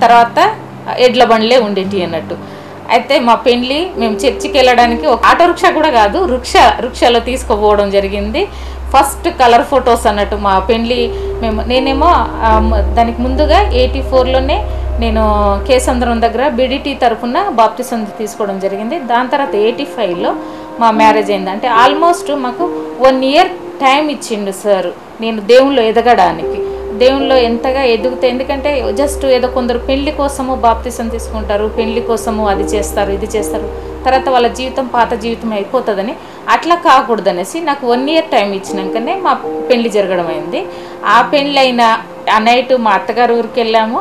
తర్వాత ఎడ్ల బండ్లే ఉండేటి అన్నట్టు. అయితే మా పెళ్ళి మేము చర్చికి వెళ్ళడానికి ఒక ఆటో రిక్షా కూడా కాదు, రిక్షాలో తీసుకుపోవడం జరిగింది. ఫస్ట్ కలర్ ఫొటోస్ అన్నట్టు మా పెళ్ళి నేనేమో దానికి ముందుగా 84లోనే నేను కేసంద్రం దగ్గర బీడీటీ తరఫున బాప్టిజం తీసుకోవడం జరిగింది. దాని తర్వాత 85లో మా మ్యారేజ్ అయింది. అంటే ఆల్మోస్ట్ మాకు 1 ఇయర్ టైం ఇచ్చిండు సార్ నేను దేవుళ్ళు ఎదగడానికి. దేవుళ్ళు ఎంతగా ఎదుగుతాయి, ఎందుకంటే జస్ట్ ఏదో కొందరు పెళ్లి కోసము బాప్తిసం తీసుకుంటారు, పెళ్లి కోసము అది చేస్తారు ఇది చేస్తారు, తర్వాత వాళ్ళ జీవితం పాత జీవితం అయిపోతుందని. అట్లా కాకూడదనేసి నాకు 1 ఇయర్ టైం ఇచ్చినాకనే మా పెళ్లి జరగడం అయింది. ఆ పెళ్ళి అయిన ఆ నైట్ మా అత్తగారు ఊరికి వెళ్ళాము.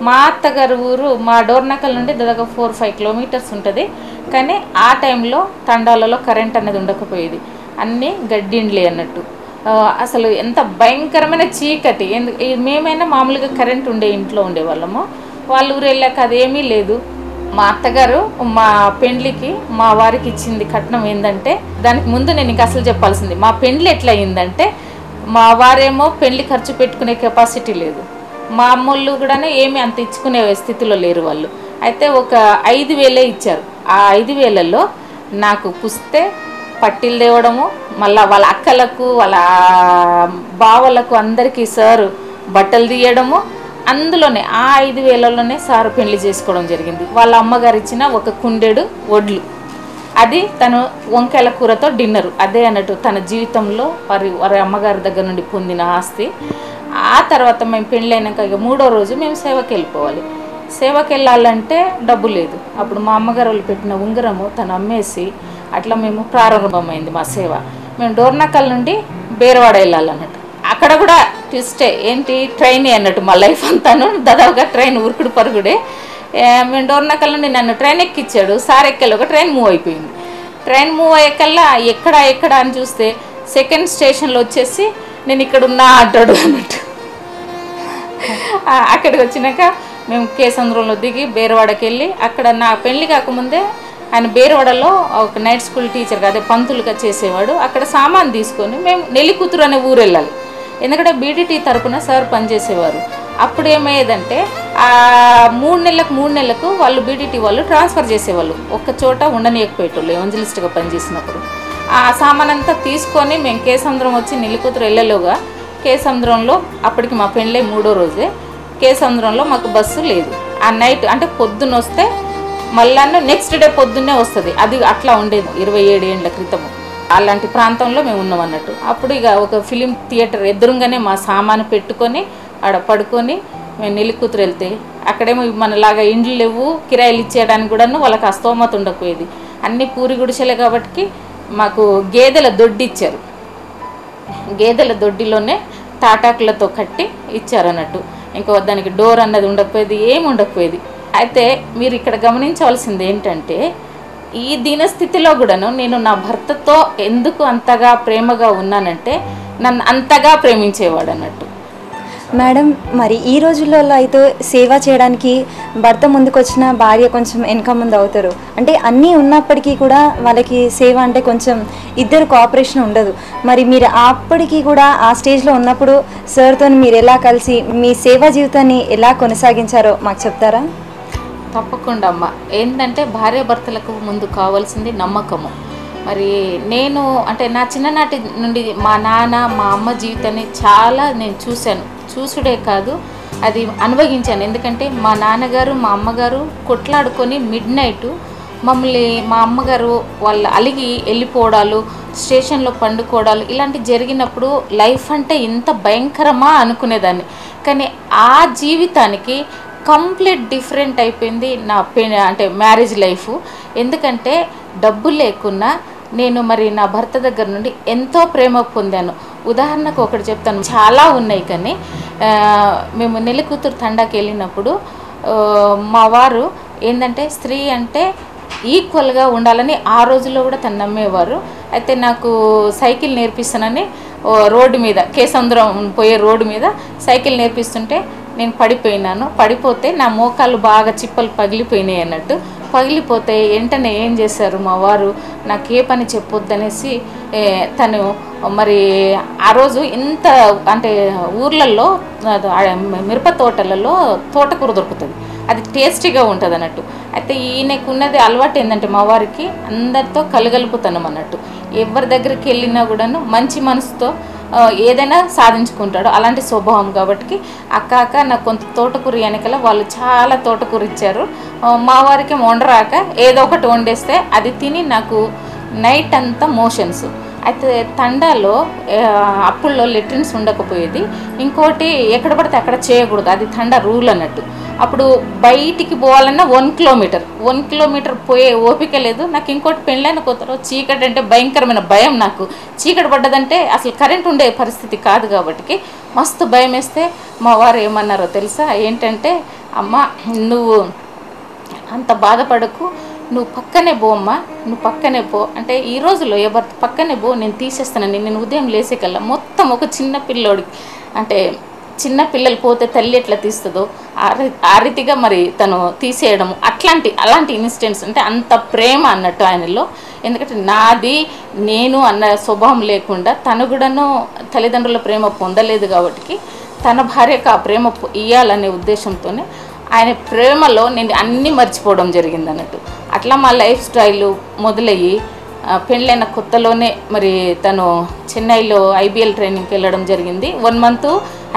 మా అత్తగారు ఊరు మా డోర్నకల్ నుండి దాదాపు 4-5 కిలోమీటర్స్ ఉంటుంది. కానీ ఆ టైంలో తండాలలో కరెంట్ అనేది ఉండకపోయేది, అన్నీ గడ్డిండ్లే అన్నట్టు. అసలు ఎంత భయంకరమైన చీకటి. మేమైనా మామూలుగా కరెంట్ ఉండే ఇంట్లో ఉండేవాళ్ళము. వాళ్ళ ఊరు వెళ్ళాక అదేమీ లేదు. మా అత్తగారు మా పెండ్లికి మా వారికి ఇచ్చింది కట్నం ఏంటంటే, దానికి ముందు నేను ఇంకా అసలు చెప్పాల్సింది, మా పెండ్లి ఎట్లా అయిందంటే, మా వారేమో పెళ్లి ఖర్చు పెట్టుకునే కెపాసిటీ లేదు, మా అమ్మోళ్ళు కూడా ఏమీ అంత ఇచ్చుకునే స్థితిలో లేరు వాళ్ళు. అయితే ఒక 5,000 ఇచ్చారు. ఆ 5,000లో నాకు పుస్తే పట్టీలు తేవడము, మళ్ళీ వాళ్ళ అక్కలకు వాళ్ళ బావలకు అందరికీ సారు బట్టలు తీయడము, అందులోనే ఆ 5,000లోనే సారు పెళ్లి చేసుకోవడం జరిగింది. వాళ్ళ అమ్మగారు ఇచ్చిన ఒక కుండెడు వడ్లు, అది తను వంకాయల కూరతో డిన్నరు, అదే అన్నట్టు తన జీవితంలో వారి అమ్మగారి దగ్గర నుండి పొందిన ఆస్తి. ఆ తర్వాత మేము పెళ్ళి అయినాక ఇక 3వ రోజు మేము సేవకి వెళ్ళిపోవాలి. సేవకి వెళ్ళాలంటే డబ్బు లేదు. అప్పుడు మా అమ్మగారు వాళ్ళు పెట్టిన ఉంగరము తను అమ్మేసి అట్లా మేము ప్రారంభమైంది మా సేవ. మేము డోర్నకల్ నుండి బేరవాడ వెళ్ళాలన్నట్టు. అక్కడ కూడా ట్విస్టే ఏంటి, ట్రైన్ అన్నట్టు. మా లైఫ్ అంతాను దాదాపుగా ట్రైన్ ఉరుకుడు పరుగుడే. మేము డోర్నకల్ నుండి నన్ను ట్రైన్ ఎక్కిచ్చాడు. సార్ ఎక్కేలో ఒక ట్రైన్ మూవ్ అయిపోయింది. ట్రైన్ మూవ్ అయ్యేకల్లా ఎక్కడ అని చూస్తే సెకండ్ స్టేషన్లో వచ్చేసి నేను ఇక్కడ ఉన్నా అంటాడు అన్నట్టు. అక్కడికి వచ్చినాక మేము కేసంద్రంలో దిగి బేరవాడకి వెళ్ళి, అక్కడ నా పెళ్లి కాకముందే ఆయన బేరవాడలో ఒక నైట్ స్కూల్ టీచర్గా అదే పంతులుగా చేసేవాడు. అక్కడ సామాన్ తీసుకొని మేము నెల్లికూతురు అనే ఊరు వెళ్ళాలి, ఎందుకంటే బీడీటీ తరపున సార్ పనిచేసేవారు. అప్పుడు ఏమయ్యేదంటే 3 నెలలకు వాళ్ళు బీడీటీ వాళ్ళు ట్రాన్స్ఫర్ చేసేవాళ్ళు, ఒక్క చోట ఉండనీయకపోయేటోళ్ళు ఎవెంజలిస్ట్గా పనిచేసినప్పుడు. ఆ సామాన్ అంతా తీసుకొని మేము కేసంద్రం వచ్చి నెల్లికూతురు వెళ్ళలోగా కేసంద్రంలో అప్పటికి మా పెళ్ళి 3వ రోజే కేసంద్రంలో మాకు బస్సు లేదు. ఆ నైట్ అంటే పొద్దున్న వస్తే మళ్ళా నెక్స్ట్ డే పొద్దున్నే వస్తుంది, అది అట్లా ఉండేది 27 ఏళ్ల క్రితము. అలాంటి ప్రాంతంలో మేము ఉన్నాం అన్నట్టు. అప్పుడు ఇక ఒక ఫిలిం థియేటర్ ఎదురుగానే మా సామాను పెట్టుకొని ఆడ పడుకొని మేము నెల్లికూతురు వెళ్తే, అక్కడేమో మనలాగా ఇండ్లు లేవు, కిరాయిలు ఇచ్చేయడానికి కూడాను వాళ్ళకి అస్తోమత ఉండకపోయేది. అన్నీ పూరి గుడిసెలే కాబట్టి మాకు గేదెల దొడ్డి ఇచ్చారు. గేదెల దొడ్డిలోనే తాటాకులతో కట్టి ఇచ్చారన్నట్టు. ఇంకో దానికి డోర్ అన్నది ఉండకపోయేది, ఏమి ఉండకపోయేది. అయితే మీరు ఇక్కడ గమనించవలసింది ఏంటంటే, ఈ దీనస్థితిలో కూడాను నేను నా భర్తతో ఎందుకు అంతగా ప్రేమగా ఉన్నానంటే, నన్ను అంతగా ప్రేమించేవాడు అన్నట్టు. మేడం, మరి ఈ రోజులలో అయితే సేవ చేయడానికి భర్త ముందుకు వచ్చిన భార్య కొంచెం వెనక ముందు అవుతారు. అంటే అన్నీ ఉన్నప్పటికీ కూడా వాళ్ళకి సేవ అంటే కొంచెం ఇద్దరు కోఆపరేషన్ ఉండదు. మరి మీరు అప్పటికి కూడా ఆ స్టేజ్లో ఉన్నప్పుడు సార్తో మీరు ఎలా కలిసి మీ సేవా జీవితాన్ని ఎలా కొనసాగించారో మాకు చెప్తారా? తప్పకుండా అమ్మ. ఏంటంటే భార్యాభర్తలకు ముందు కావాల్సింది నమ్మకము. మరి నేను అంటే నా చిన్ననాటి నుండి మా నాన్న మా అమ్మ జీవితాన్ని చాలా నేను చూసుడే కాదు, అది అనుభవించాను. ఎందుకంటే మా నాన్నగారు మా అమ్మగారు కొట్లాడుకొని మిడ్నైట్ మమ్మల్ని, మా అమ్మగారు వాళ్ళు అలిగి వెళ్ళిపోవడాలు, స్టేషన్లో పండుకోవడాలు ఇలాంటివి జరిగినప్పుడు లైఫ్ అంటే ఇంత భయంకరమా అనుకునేదాన్ని. కానీ ఆ జీవితానికి కంప్లీట్ డిఫరెంట్ అయిపోయింది నా అంటే మ్యారేజ్ లైఫ్. ఎందుకంటే డబ్బు లేకున్నా నేను మరి నా భర్త దగ్గర నుండి ఎంతో ప్రేమ పొందాను. ఉదాహరణకు ఒకటి చెప్తాను, చాలా ఉన్నాయి. కానీ మేము నెల్లికూతురు తండాకి వెళ్ళినప్పుడు మా వారు ఏంటంటే స్త్రీ అంటే ఈక్వల్గా ఉండాలని ఆ రోజుల్లో కూడా తను నమ్మేవారు. అయితే నాకు సైకిల్ నేర్పిస్తానని రోడ్డు మీద కేసంద్రం పోయే రోడ్డు మీద సైకిల్ నేర్పిస్తుంటే నేను పడిపోయినాను. పడిపోతే నా మోకాళ్ళు బాగా చిప్పలు పగిలిపోయినాయి అన్నట్టు. పగిలిపోతే వెంటనే ఏం చేశారు మా వారు, నాకు ఏ పని చెప్పొద్దనేసి తను మరి ఆ రోజు ఇంత అంటే ఊర్లలో మిరప తోటలలో తోటకూర దొరుకుతుంది, అది టేస్టీగా ఉంటుంది అన్నట్టు. అయితే ఈయనకు ఉన్నది అలవాటు ఏంటంటే మా వారికి అందరితో కలగలుపుతాను అన్నట్టు. ఎవరి దగ్గరికి వెళ్ళినా కూడాను మంచి మనసుతో ఏదైనా సాధించుకుంటాడు. అలాంటి స్వభావం కాబట్టి అక్క నాకు కొంత తోటకూర వెనకల వాళ్ళు చాలా తోటకూర ఇచ్చారు. మా వారికి వండరాక ఏదో ఒకటి వండేస్తే అది తిని నాకు నైట్ అంతా మోషన్స్. అయితే తండాలో అప్పుల్లో లెట్రిన్స్ ఉండకపోయేది. ఇంకోటి ఎక్కడ పడితే అక్కడ చేయకూడదు, అది తండా రూల్ అన్నట్టు. అప్పుడు బయటికి పోవాలన్నా 1 కిలోమీటర్ పోయే ఓపిక లేదు నాకు. ఇంకోటి పెళ్ళైన కొత్తలో చీకటి అంటే భయంకరమైన భయం నాకు. చీకటి పడ్డదంటే అసలు కరెంట్ ఉండే పరిస్థితి కాదు కాబట్టి మస్తు భయం వేస్తే మా వారు ఏమన్నారో తెలుసా? ఏంటంటే, అమ్మ నువ్వు అంత బాధపడకు, నువ్వు పక్కనే పో అమ్మా, నువ్వు పక్కనే పో అంటే, ఈ రోజులో ఎవరు పక్కనే పో, నేను తీసేస్తానని. నేను ఉదయం లేసేకల్లా మొత్తం ఒక చిన్న పిల్లోడికి, అంటే చిన్న పిల్లలు పోతే తల్లి ఎట్లా తీస్తుందో ఆ రీతిగా మరి తను తీసేయడం, అలాంటి ఇన్సిడెంట్స్. అంటే అంత ప్రేమ అన్నట్టు ఆయనలో. ఎందుకంటే నాది నేను అన్న స్వభావం లేకుండా తను కూడాను తల్లిదండ్రుల ప్రేమ పొందలేదు కాబట్టి తన భార్యకు ఆ ప్రేమ ఇవ్వాలనే ఉద్దేశంతోనే ఆయన ప్రేమలో నేను అన్నీ మర్చిపోవడం జరిగింది అన్నట్టు. అట్లా మా లైఫ్ స్టైల్ మొదలయ్యి పెళ్ళైన కొత్తలోనే మరి తను చెన్నైలో ఐబీఎల్ ట్రైనింగ్కి వెళ్ళడం జరిగింది. 1 మంత్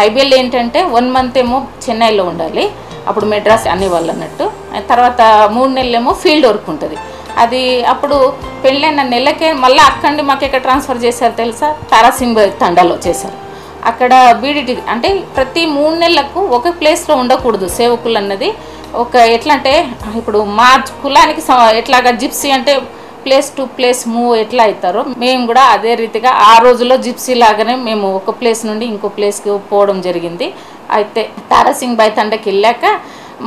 ఐబీఎల్ ఏంటంటే 1 మంత్ ఏమో చెన్నైలో ఉండాలి, అప్పుడు మెడ్రాస్ అనేవాళ్ళు అన్నట్టు. తర్వాత 3 నెలలేమో ఫీల్డ్ వర్క్ ఉంటుంది. అది అప్పుడు పెళ్ళైన నెలకే మళ్ళీ అక్కడి మాకు ఎక్కడ ట్రాన్స్ఫర్ చేశారు తెలుసా? తారాసింగ్ తండాలో చేశారు. అక్కడ బీడీటీ అంటే ప్రతి 3 నెలలకు ఒక ప్లేస్లో ఉండకూడదు సేవకులు అన్నది. ఒక ఎట్లా అంటే, ఇప్పుడు మా కులానికి ఎట్లాగా జిప్సీ అంటే ప్లేస్ టు ప్లేస్ మూవ్ ఎట్లా అవుతారో మేము కూడా అదే రీతిగా ఆ రోజుల్లో జిప్సీ లాగానే మేము ఒక ప్లేస్ నుండి ఇంకో ప్లేస్కి పోవడం జరిగింది. అయితే తారాసింగ్ బాయ్ తండకి వెళ్ళాక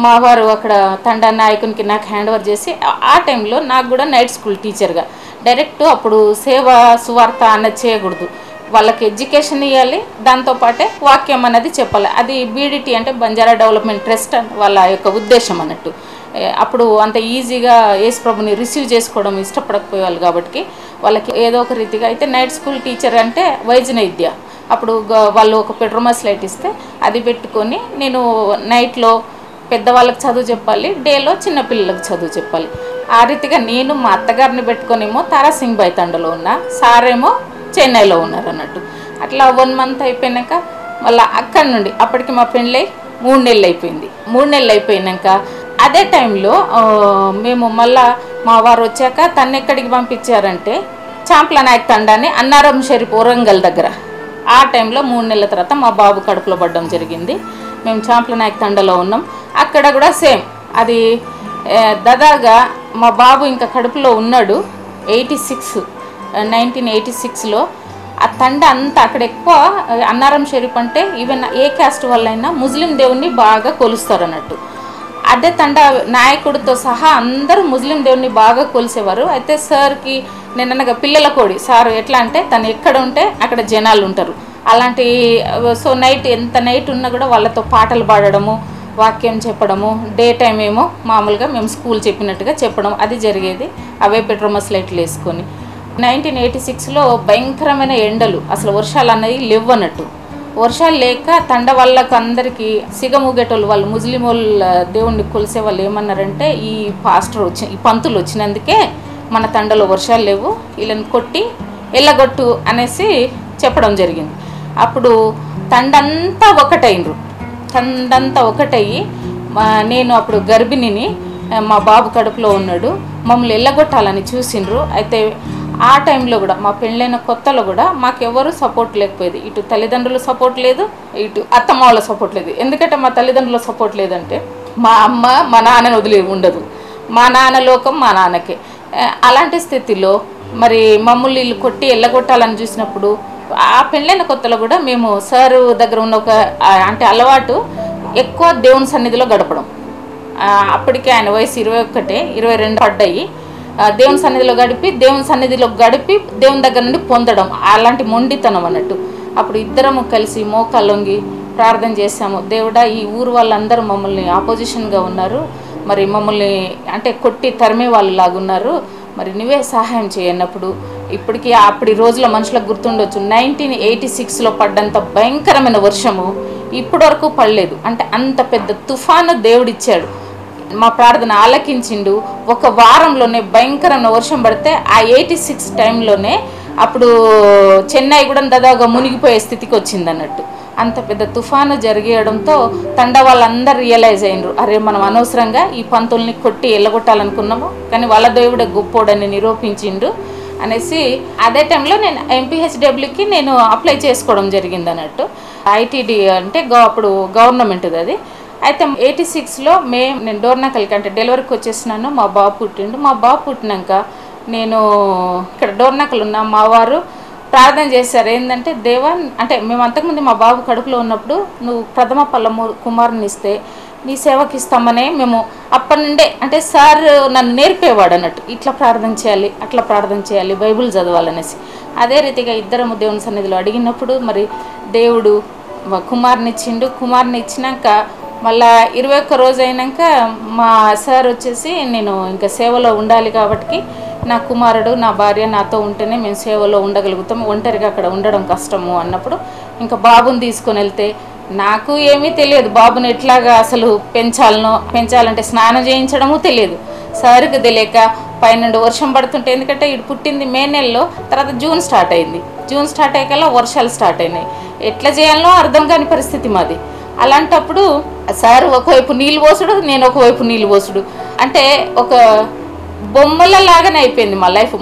మా వారు అక్కడ తండా నాయకునికి నాకు హ్యాండ్ ఓవర్ చేసి, ఆ టైంలో నాకు కూడా నైట్ స్కూల్ టీచర్గా డైరెక్ట్ అప్పుడు సేవ సువార్త అన్నది చేయకూడదు, వాళ్ళకి ఎడ్యుకేషన్ ఇవ్వాలి, దాంతోపాటే వాక్యం అన్నది చెప్పాలి. అది బీడీటీ అంటే బంజారా డెవలప్మెంట్ ట్రస్ట్ వాళ్ళ యొక్క ఉద్దేశం అన్నట్టు. అప్పుడు అంత ఈజీగా యేసు ప్రభుని రిసీవ్ చేసుకోవడం ఇష్టపడకపోయేవాళ్ళు కాబట్టి వాళ్ళకి ఏదో ఒక రీతిగా. అయితే నైట్ స్కూల్ టీచర్ అంటే వైద్య అప్పుడు వాళ్ళు ఒక పెట్రోమాస్ లైట్ ఇస్తే అది పెట్టుకొని నేను నైట్లో పెద్దవాళ్ళకి చదువు చెప్పాలి, డేలో చిన్నపిల్లలకు చదువు చెప్పాలి. ఆ రీతిగా నేను మా అత్తగారిని పెట్టుకొనేమో తారాసింగ్ బాయ్ తండలో ఉన్నా, సారేమో చెన్నైలో ఉన్నారు అన్నట్టు. అట్లా 1 మంత్ అయిపోయినాక మళ్ళీ అక్కడి నుండి అప్పటికి మా పెళ్ళై 3 నెలలు అయిపోయింది. 3 నెలలు అయిపోయినాక అదే టైంలో మేము మళ్ళా మా వారు వచ్చాక తను ఎక్కడికి పంపించారంటే చాంప్ల నాయక్ తండాని అన్నారం షరీఫ్ వరంగల్ దగ్గర. ఆ టైంలో 3 నెలల తర్వాత మా బాబు కడుపులో పడడం జరిగింది. మేము చాంప్ల నాయక్ తండలో ఉన్నాం. అక్కడ కూడా సేమ్ అది దాదాగా మా బాబు ఇంకా కడుపులో ఉన్నాడు. 1986లో ఆ తండ అంతా అక్కడ ఎక్కువ అన్నారం షరీఫ్ అంటే ఈవెన్ ఏ క్యాస్ట్ వాళ్ళైనా ముస్లిం దేవుణ్ణి బాగా కొలుస్తారు అన్నట్టు. అదే తండ నాయకుడితో సహా అందరూ ముస్లిం దేవుణ్ణి బాగా కొలిసేవారు. అయితే సార్కి నేను అనగా పిల్లల కోడి సార్ ఎట్లా అంటే తను ఎక్కడ ఉంటే అక్కడ జనాలు ఉంటారు అలాంటి. సో నైట్ ఎంత నైట్ ఉన్నా కూడా వాళ్ళతో పాటలు పాడడము, వాక్యం చెప్పడము, డే టైం ఏమో మామూలుగా మేము స్కూల్ చెప్పినట్టుగా చెప్పడం అది జరిగేది. అవే పెట్రోమస్ లైట్లు వేసుకొని 1986లో భయంకరమైన ఎండలు, అసలు వర్షాలు అన్నవి లేవు అన్నట్టు. వర్షాలు లేక తండ వాళ్ళకు అందరికీ సిగముగేటోళ్ళు వాళ్ళు ముస్లిం వాళ్ళ దేవుణ్ణి కొలిసే వాళ్ళు ఏమన్నారంటే, ఈ పంతులు వచ్చినందుకే మన తండలో వర్షాలు లేవు, వీళ్ళని కొట్టి ఎల్లగొట్టు అనేసి చెప్పడం జరిగింది. అప్పుడు తండంతా ఒకటయ్యి నేను అప్పుడు గర్భిణిని, మా బాబు కడుపులో ఉన్నాడు, మమ్మల్ని ఎల్లగొట్టాలని చూసిండ్రు. అయితే ఆ టైంలో కూడా మా పెళ్ళైన కొత్తలో కూడా మాకెవరు సపోర్ట్ లేకపోయేది. ఇటు తల్లిదండ్రుల సపోర్ట్ లేదు, ఇటు అత్తమ్మ వాళ్ళ సపోర్ట్ లేదు. ఎందుకంటే మా తల్లిదండ్రుల సపోర్ట్ లేదంటే మా అమ్మ మా నాన్నని వదిలి ఉండదు, మా నాన్న లోకం మా నాన్నకే. అలాంటి స్థితిలో మరి మమ్మల్ని వీళ్ళు కొట్టి ఎల్లగొట్టాలని చూసినప్పుడు ఆ పెళ్ళైన కొత్తలో కూడా మేము సారు దగ్గర ఉన్న ఒక అంటే అలవాటు ఎక్కువ దేవుని సన్నిధిలో గడపడం. అప్పటికే ఆయన వయసు 21, 22 పడ్డాయి. దేవుని సన్నిధిలో గడిపి దేవుని దగ్గర నుండి పొందడం అలాంటి మొండితనం అన్నట్టు. అప్పుడు ఇద్దరము కలిసి మోకాళ్ళొంగి ప్రార్థన చేశాము. దేవుడా, ఈ ఊరు వాళ్ళందరూ మమ్మల్ని ఆపోజిషన్గా ఉన్నారు, మరి మమ్మల్ని అంటే కొట్టి తరిమే వాళ్ళు లాగున్నారు, మరి నువ్వే సహాయం చేయన్నప్పుడు ఇప్పటికీ అప్పటి రోజుల మనుషులకు గుర్తుండొచ్చు. 1986లో పడ్డంత భయంకరమైన వర్షము ఇప్పటి వరకు పడలేదు. అంటే అంత పెద్ద తుఫాను దేవుడిచ్చాడు. మా ప్రార్థన ఆలకించిండు. ఒక వారంలోనే భయంకరమైన వర్షం పడితే ఆ 86 టైంలోనే అప్పుడు చెన్నై కూడా దాదాపుగా మునిగిపోయే స్థితికి వచ్చింది అన్నట్టు. అంత పెద్ద తుఫాను జరిగేయడంతో తండ వాళ్ళందరూ రియలైజ్ అయినరు, అరే మనం అనవసరంగా ఈ పంతుల్ని కొట్టి ఎల్లగొట్టాలనుకున్నాము, కానీ వాళ్ళ దేవుడే గొప్పోడని నిరూపించిండు అనేసి అదే టైంలో నేను ఎంపీహెచ్డబ్ల్యూకి నేను అప్లై చేసుకోవడం జరిగింది అన్నట్టు. ఐటీడీ అంటే అప్పుడు గవర్నమెంట్ది అది. అయితే 86లో నేను డోర్నకల్కి అంటే డెలివరీకి వచ్చేసినాను. మా బాబు పుట్టిండు. మా బాబు పుట్టినాక నేను ఇక్కడ డోర్నకల్ ఉన్న మా వారు ప్రార్థన చేశారు, ఏంటంటే దేవా, అంటే మేము అంతకుముందు మా బాబు కడుపులో ఉన్నప్పుడు నువ్వు ప్రథమ కుమారుని ఇస్తే నీ సేవకి ఇస్తామనే మేము అప్పటి నుండే, అంటే సార్ నన్ను నేర్పేవాడు అన్నట్టు, ఇట్లా ప్రార్థన చేయాలి, అట్లా ప్రార్థన చేయాలి, బైబిల్ చదవాలనేసి. అదే రీతిగా ఇద్దరము దేవుని సన్నిధిలో అడిగినప్పుడు మరి దేవుడు కుమారుని ఇచ్చిండు. కుమారుని ఇచ్చినాక మళ్ళా 21 రోజు అయినాక మా సార్ వచ్చేసి, నేను ఇంకా సేవలో ఉండాలి కాబట్టి నా కుమారుడు నా భార్య నాతో ఉంటేనే మేము సేవలో ఉండగలుగుతాం, ఒంటరిగా అక్కడ ఉండడం కష్టము అన్నప్పుడు ఇంకా బాబుని తీసుకొని వెళ్తే నాకు ఏమీ తెలియదు, బాబుని ఎట్లాగా అసలు పెంచాలంటే స్నానం చేయించడము తెలియదు. సార్కి తెలియక పైనుండి వర్షం పడుతుంటే, ఎందుకంటే ఇటు పుట్టింది మే నెలలో, తర్వాత జూన్ స్టార్ట్ అయింది. జూన్ స్టార్ట్ అయ్యాకల్లా వర్షాలు స్టార్ట్ అయినాయి. ఎట్లా చేయాలనో అర్థం కాని పరిస్థితి మాది. అలాంటప్పుడు సార్ ఒకవైపు నీళ్ళు పోసుడు, నేను ఒకవైపు నీళ్ళు పోసుడు, అంటే ఒక బొమ్మలలాగానే అయిపోయింది మా లైఫ్.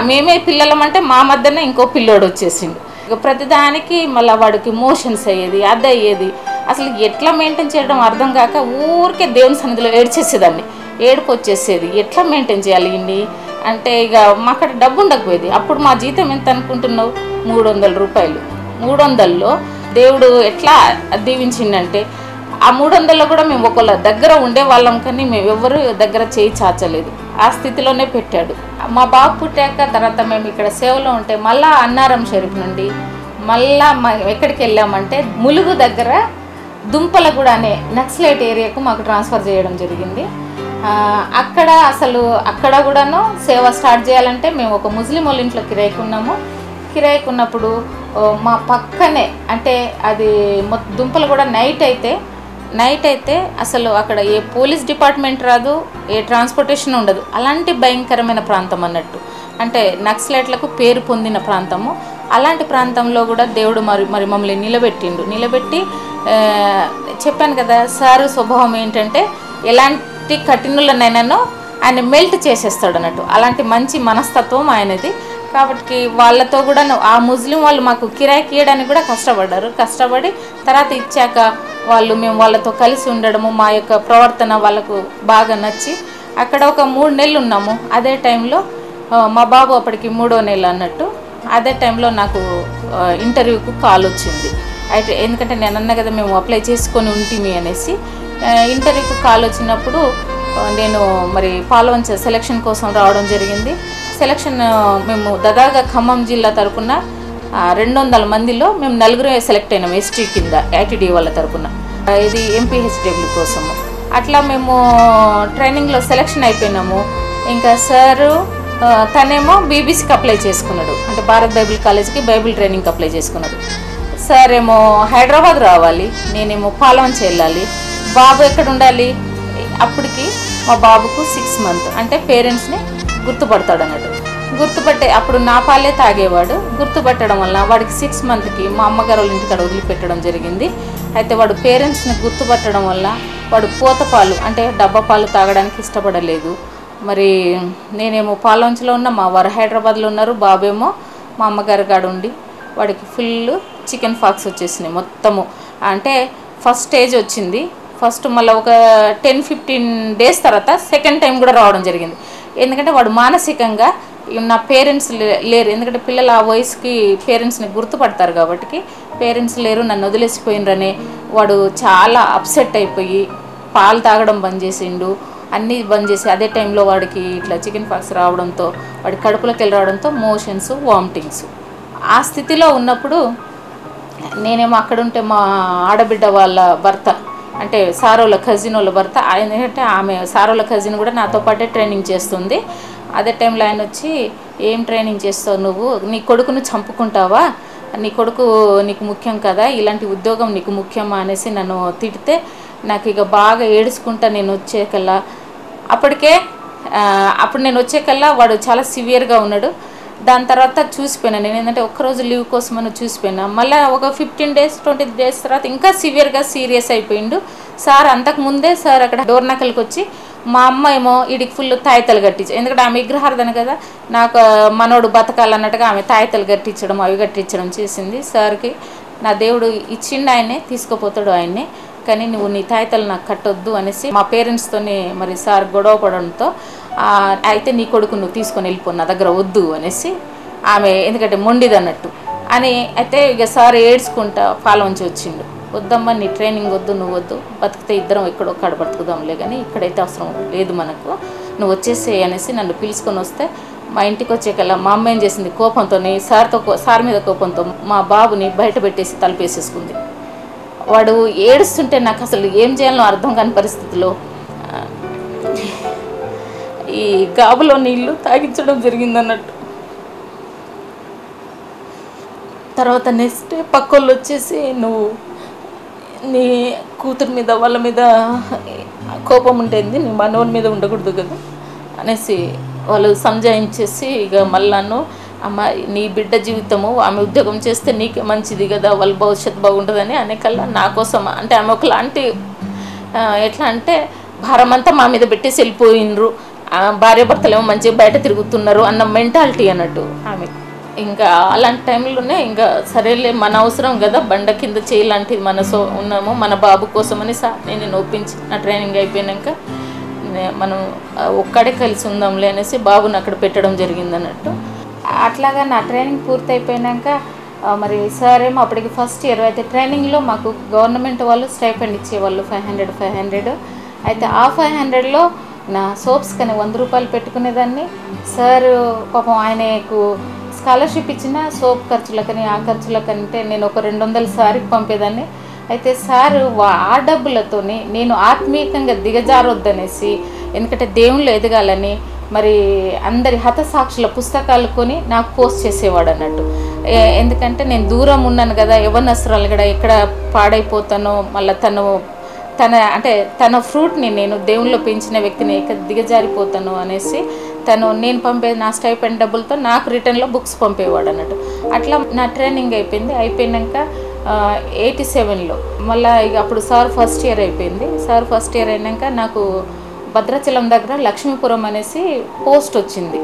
మేమే పిల్లలం అంటే మా మధ్యన ఇంకో పిల్లోడు వచ్చేసిండు. ఇక ప్రతిదానికి మళ్ళీ వాడికి మోషన్స్ అయ్యేది, అది అయ్యేది. అసలు ఎట్లా మెయింటైన్ చేయడం అర్థం కాక ఊరికే దేవుని సన్నిధిలో ఏడ్చేసేదాన్ని. ఏడుపు వచ్చేసేది, ఎట్లా మెయింటైన్ చేయాలి ఇన్ని అంటే. ఇక మాకడ డబ్బు ఉండకపోయేది. అప్పుడు మా జీతం ఎంత అనుకుంటున్నావు? 300 రూపాయలు. 300లో దేవుడు ఎట్లా దీవించిందంటే, ఆ 300లో కూడా మేము ఒకళ్ళ దగ్గర ఉండే వాళ్ళం, కానీ మేము ఎవరు దగ్గర చేయి చాచలేదు. ఆ స్థితిలోనే పెట్టాడు. మా బాబు పుట్టాక తర్వాత మేము ఇక్కడ సేవలో ఉంటే మళ్ళా అన్నారం షరీఫ్ నుండి మళ్ళా ఎక్కడికి వెళ్ళామంటే ములుగు దగ్గర దుంపలగూడ అనే నక్సలైట్ ఏరియాకు మాకు ట్రాన్స్ఫర్ చేయడం జరిగింది. అక్కడ కూడాను సేవ స్టార్ట్ చేయాలంటే మేము ఒక ముస్లిం వాళ్ళ ఇంట్లో కిరాయికున్నాము. కిరాయికున్నప్పుడు మా పక్కనే, అంటే అది దుంపలగూడ నైట్ అయితే అసలు అక్కడ ఏ పోలీస్ డిపార్ట్మెంట్ రాదు, ఏ ట్రాన్స్పోర్టేషన్ ఉండదు. అలాంటి భయంకరమైన ప్రాంతం అన్నట్టు, అంటే నక్సలైట్లకు పేరు పొందిన ప్రాంతము. అలాంటి ప్రాంతంలో కూడా దేవుడు మరి మమ్మల్ని నిలబెట్టి చెప్పాను కదా, సారు స్వభావం ఏంటంటే ఎలాంటి కఠినులనైనానో ఆయన మెల్ట్ చేసేస్తాడు అన్నట్టు. అలాంటి మంచి మనస్తత్వం ఆయనది. కాబట్టి వాళ్ళతో కూడా ఆ ముస్లిం వాళ్ళు మాకు కిరాయికి ఇవ్వడానికి కూడా కష్టపడి తర్వాత ఇచ్చాక మేము వాళ్ళతో కలిసి ఉండడము, మా యొక్క ప్రవర్తన వాళ్ళకు బాగా నచ్చి అక్కడ ఒక 3 నెలలు ఉన్నాము. అదే టైంలో మా బాబు అప్పటికి 3వ నెల అన్నట్టు. అదే టైంలో నాకు ఇంటర్వ్యూకు కాల్ వచ్చింది. అయితే ఎందుకంటే నేను అన్నా కదా మేము అప్లై చేసుకొని ఉంటిమి అనేసి. ఇంటర్వ్యూకు కాల్ వచ్చినప్పుడు నేను మరి పాల్వంచ సెలక్షన్ కోసం రావడం జరిగింది. సెలక్షన్ మేము దాదాపుగా ఖమ్మం జిల్లా తరపున 200 మందిలో మేము 4 సెలెక్ట్ అయినాం, ఎస్టీ కింద ఐటీడీ వాళ్ళ తరపున. ఇది ఎంపీహెచ్డబ్ల్యూ కోసము. అట్లా మేము ట్రైనింగ్లో సెలక్షన్ అయిపోయినాము. ఇంకా సారు తనేమో బీబీసీకి అప్లై చేసుకున్నాడు, అంటే భారత్ బైబిల్ కాలేజ్కి బైబిల్ ట్రైనింగ్కి అప్లై చేసుకున్నాడు. సార్ ఏమో హైదరాబాద్ రావాలి, నేనేమో పాల్వంచ వెళ్ళాలి. బాబు ఎక్కడ ఉండాలి? అప్పటికి మా బాబుకు 6 months, అంటే పేరెంట్స్ని గుర్తుపడతాడు అన్నట్టు. అప్పుడు నా పాలే తాగేవాడు. గుర్తుపట్టడం వల్ల వాడికి 6 monthsకి మా అమ్మగారు వాళ్ళ ఇంటికాడ వదిలిపెట్టడం జరిగింది. అయితే వాడు పేరెంట్స్ని గుర్తుపట్టడం వల్ల వాడు పూత పాలు, అంటే డబ్బా పాలు తాగడానికి ఇష్టపడలేదు. మరి నేనేమో పాల్వంచలో ఉన్నా, మా వారు హైదరాబాద్లో ఉన్నారు. బాబేమో మా అమ్మగారి కాడ ఉండి వాడికి ఫుల్ చికెన్ పాక్స్ వచ్చేసినాయి మొత్తము. అంటే ఫస్ట్ స్టేజ్ వచ్చింది. ఫస్ట్ మళ్ళీ ఒక 10-15 days తర్వాత సెకండ్ టైం కూడా రావడం జరిగింది. ఎందుకంటే వాడు మానసికంగా నా పేరెంట్స్ లేరు, ఎందుకంటే పిల్లలు ఆ వయసుకి పేరెంట్స్ని గుర్తుపడతారు కాబట్టి పేరెంట్స్ లేరు, నన్ను వదిలేసిపోయినరనే వాడు చాలా అప్సెట్ అయిపోయి పాలు తాగడం బంద్ చేసిండు, అన్నీ బంద్ చేసి. అదే టైంలో వాడికి ఇట్లా చికెన్ పాక్స్ రావడంతో వాడి కడుపులోకి వెళ్ళి రావడంతో మోషన్స్, వామిటింగ్స్. ఆ స్థితిలో ఉన్నప్పుడు నేనేమో అక్కడుంటే మా ఆడబిడ్డ వాళ్ళ భర్త, అంటే సారోళ్ళ కజిన్ వాళ్ళ భర్త, ఎందుకంటే ఆమె సారోళ్ళ కజిన్ కూడా నాతో పాటే ట్రైనింగ్ చేస్తుంది. అదే టైంలో ఆయన వచ్చి, ఏం ట్రైనింగ్ చేస్తావు నువ్వు? నీ కొడుకును చంపుకుంటావా? నీ కొడుకు నీకు ముఖ్యం కదా, ఇలాంటి ఉద్యోగం నీకు ముఖ్యమా అనేసి నన్ను తిడితే నాకు ఇక బాగా ఏడుచుకుంటా నేను వచ్చేకల్లా, అప్పుడు నేను వచ్చేకల్లా వాడు చాలా సివియర్గా ఉన్నాడు. దాని తర్వాత చూసిపోయినా నేను, ఏంటంటే ఒక్కరోజు లీవ్ కోసం అని చూసిపోయినా. మళ్ళీ ఒక 15 days 20 days తర్వాత ఇంకా సివియర్గా సీరియస్ అయిపోయిండు సార్. అంతకుముందే సార్ అక్కడ డోర్నకల్కి వచ్చి మా అమ్మ ఏమో వీడికి ఫుల్ తాయితలు కట్టించి, ఎందుకంటే ఆమె విగ్రహార్థన కదా, నాకు మనోడు బతకాలన్నట్టుగా ఆమె తాయితలు కట్టించడం అవి కట్టించడం చేసింది. సార్కి నా దేవుడు ఇచ్చిండు, ఆయనే తీసుకుపోతాడు ఆయన్నే, కానీ నువ్వు నీ తాయితలు నాకు కట్టొద్దు అనేసి మా పేరెంట్స్తోని మరి సార్ గొడవ పడడంతో అయితే నీ కొడుకు నువ్వు తీసుకొని వెళ్ళిపో, నా దగ్గర వద్దు అనేసి ఆమె, ఎందుకంటే మొండిది అన్నట్టు అని. అయితే ఇక సార్ ఏడ్చుకుంటా పాలవంచి వచ్చిండు, వద్దమ్మా నీ ట్రైనింగ్ వద్దు, నువ్వు వద్దు, బతికితే ఇద్దరం ఎక్కడో కాడ బతుకుదాంలే కానీ ఇక్కడైతే అవసరం లేదు మనకు, నువ్వు వచ్చేసేయి అనేసి నన్ను పిలుచుకొని వస్తే మా ఇంటికి వచ్చేకల్లా మా అమ్మ ఏం చేసింది, కోపంతో సార్ మీద కోపంతో మా బాబుని బయట పెట్టేసి తలుపేసేసుకుంది. వాడు ఏడుస్తుంటే నాకు అసలు ఏం చేయాలో అర్థం కాని పరిస్థితిలో ఈ గాబులో నీళ్ళు తాగించడం జరిగిందన్నట్టు. తర్వాత నెక్స్ట్ డే పక్కోళ్ళు వచ్చేసి నువ్వు నీ కూతురు మీద వాళ్ళ మీద కోపం ఉంటుంది, నీ మనోని మీద ఉండకూడదు కదా అనేసి వాళ్ళు సంజాయించేసి ఇక మళ్ళాను, అమ్మ నీ బిడ్డ జీవితము ఆమె ఉద్యోగం చేస్తే నీకే మంచిది కదా, వాళ్ళ భవిష్యత్తు బాగుంటుందని అనేకల్లా నా కోసం, అంటే ఆమె ఒకలాంటి ఎట్లా అంటే భారం అంతా మా మీద పెట్టేసి వెళ్ళిపోయినరు, భార్య భర్తలు ఏమో మంచిగా బయట తిరుగుతున్నారు అన్న మెంటాలిటీ అన్నట్టు ఆమె. ఇంకా అలాంటి టైంలోనే ఇంకా సరేలే మన అవసరం కదా, బండ కింద చేయలాంటిది మన ఉన్నాము మన బాబు కోసమని నేను ఒప్పించి నా ట్రైనింగ్ అయిపోయాక మనం ఒక్కడే కలిసి ఉందాంలే అనేసి బాబుని అక్కడ పెట్టడం జరిగింది అన్నట్టు. అట్లాగా నా ట్రైనింగ్ పూర్తి అయిపోయాక మరి సార్ ఏమో అప్పటికి ఫస్ట్ ఇయర్ అయితే ట్రైనింగ్లో మాకు గవర్నమెంట్ వాళ్ళు స్టైపెండ్ ఇచ్చేవాళ్ళు 500. అయితే ఆ 500లో నా సోప్స్ కానీ 100 రూపాయలు పెట్టుకునేదాన్ని. సార్ పాపం ఆయనకు స్కాలర్షిప్ ఇచ్చిన సోప్ ఖర్చులకని ఆ ఖర్చులకంటే నేను ఒక 200 సారికి పంపేదాన్ని. అయితే సార్ ఆ డబ్బులతోని నేను ఆత్మీయంగా దిగజారొద్దనేసి, ఎందుకంటే దేవుళ్ళు ఎదగాలని మరి అందరి హతసాక్షుల పుస్తకాలు కొని నాకు పోస్ట్ చేసేవాడు అన్నట్టు. ఎందుకంటే నేను దూరం ఉన్నాను కదా, యవ్వనస్తురాలు కూడా ఎక్కడ పాడైపోతానో, మళ్ళీ తన ఫ్రూట్ని నేను దేవుళ్ళు పెంచిన వ్యక్తిని ఎక్కడ దిగజారిపోతాను అనేసి నేను పంపే నా స్టైపెండ్ డబ్బులతో నాకు రిటర్న్లో బుక్స్ పంపేవాడు అన్నట్టు. అట్లా నా ట్రైనింగ్ అయిపోయినాక 87లో మళ్ళీ ఇక అప్పుడు సార్ ఫస్ట్ ఇయర్ అయిపోయింది. సార్ ఫస్ట్ ఇయర్ అయినాక నాకు భద్రాచలం దగ్గర లక్ష్మీపురం అనేసి పోస్ట్ వచ్చింది,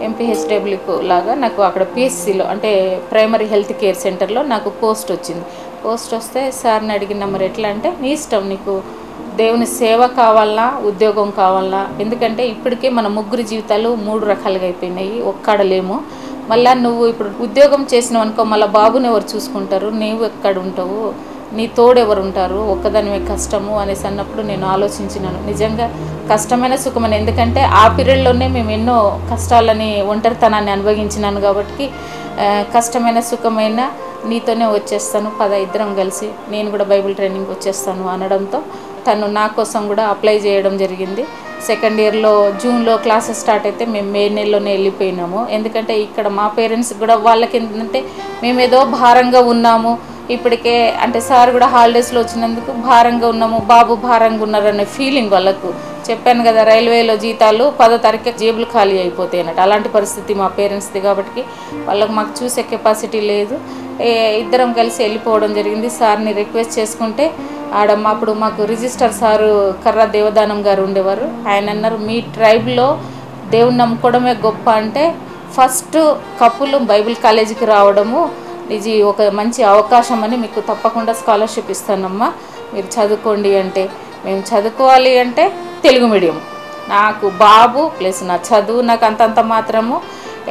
ఎంపీహెచ్డబ్ల్యూకు లాగా నాకు అక్కడ పిఎస్సిలో అంటే ప్రైమరీ హెల్త్ కేర్ సెంటర్లో నాకు పోస్ట్ వచ్చింది. పోస్ట్ వస్తే సార్ని అడిగిన మరి ఎట్లా అంటే, నీ ఇష్టం, నీకు దేవుని సేవ కావాలా ఉద్యోగం కావాలా, ఎందుకంటే ఇప్పటికే మన ముగ్గురు జీవితాలు 3 రకాలుగా అయిపోయినాయి, ఒక్కడలేము. మళ్ళీ నువ్వు ఇప్పుడు ఉద్యోగం చేసినావు అనుకో, మళ్ళీ బాబుని ఎవరు చూసుకుంటారు, నీవు ఎక్కడ ఉంటావు, నీ తోడు ఎవరు ఉంటారు, ఒక్కదానివే కష్టము అనేసి అన్నప్పుడు నేను ఆలోచించినాను. నిజంగా కష్టమైన సుఖమైన, ఎందుకంటే ఆ పీరియడ్లోనే మేము ఎన్నో కష్టాలని ఒంటరితనాన్ని అనుభవించినాను కాబట్టి కష్టమైన సుఖమైన నీతోనే వచ్చేస్తాను, ఇద్దరం కలిసి నేను కూడా బైబిల్ ట్రైనింగ్ వచ్చేస్తాను అనడంతో తను నా కోసం కూడా అప్లై చేయడం జరిగింది. సెకండ్ ఇయర్లో జూన్లో క్లాసెస్ స్టార్ట్ అయితే మేము మే నెలలోనే వెళ్ళిపోయినాము. ఎందుకంటే ఇక్కడ మా పేరెంట్స్ కూడా వాళ్ళకి ఏంటంటే మేమేదో భారంగా ఉన్నాము ఇప్పటికే, అంటే సార్ కూడా హాలిడేస్లో వచ్చినందుకు భారంగా ఉన్నాము, బాబు భారంగా ఉన్నారనే ఫీలింగ్ వాళ్ళకు. చెప్పాను కదా, రైల్వేలో జీతాలు 10వ తారీఖు జేబులు ఖాళీ అయిపోతాయి అన్నట్టు, అలాంటి పరిస్థితి మా పేరెంట్స్ది కాబట్టి వాళ్ళకు మాకు చూసే కెపాసిటీ లేదు. ఇద్దరం కలిసి వెళ్ళిపోవడం జరిగింది. సార్ని రిక్వెస్ట్ చేసుకుంటే అప్పుడు మాకు రిజిస్టర్ సారు కర్ర దేవదానం గారు ఉండేవారు. ఆయన అన్నారు, మీ ట్రైబ్లో దేవుని నమ్ముకోవడమే గొప్ప, అంటే ఫస్ట్ కప్పులు బైబిల్ కాలేజీకి రావడము ఇది ఒక మంచి అవకాశం అని, మీకు తప్పకుండా స్కాలర్షిప్ ఇస్తానమ్మా, మీరు చదువుకోండి అంటే. మేము చదువుకోవాలి అంటే తెలుగు మీడియం, నాకు బాబు ప్లస్ నా చదువు నాకు అంతంత మాత్రము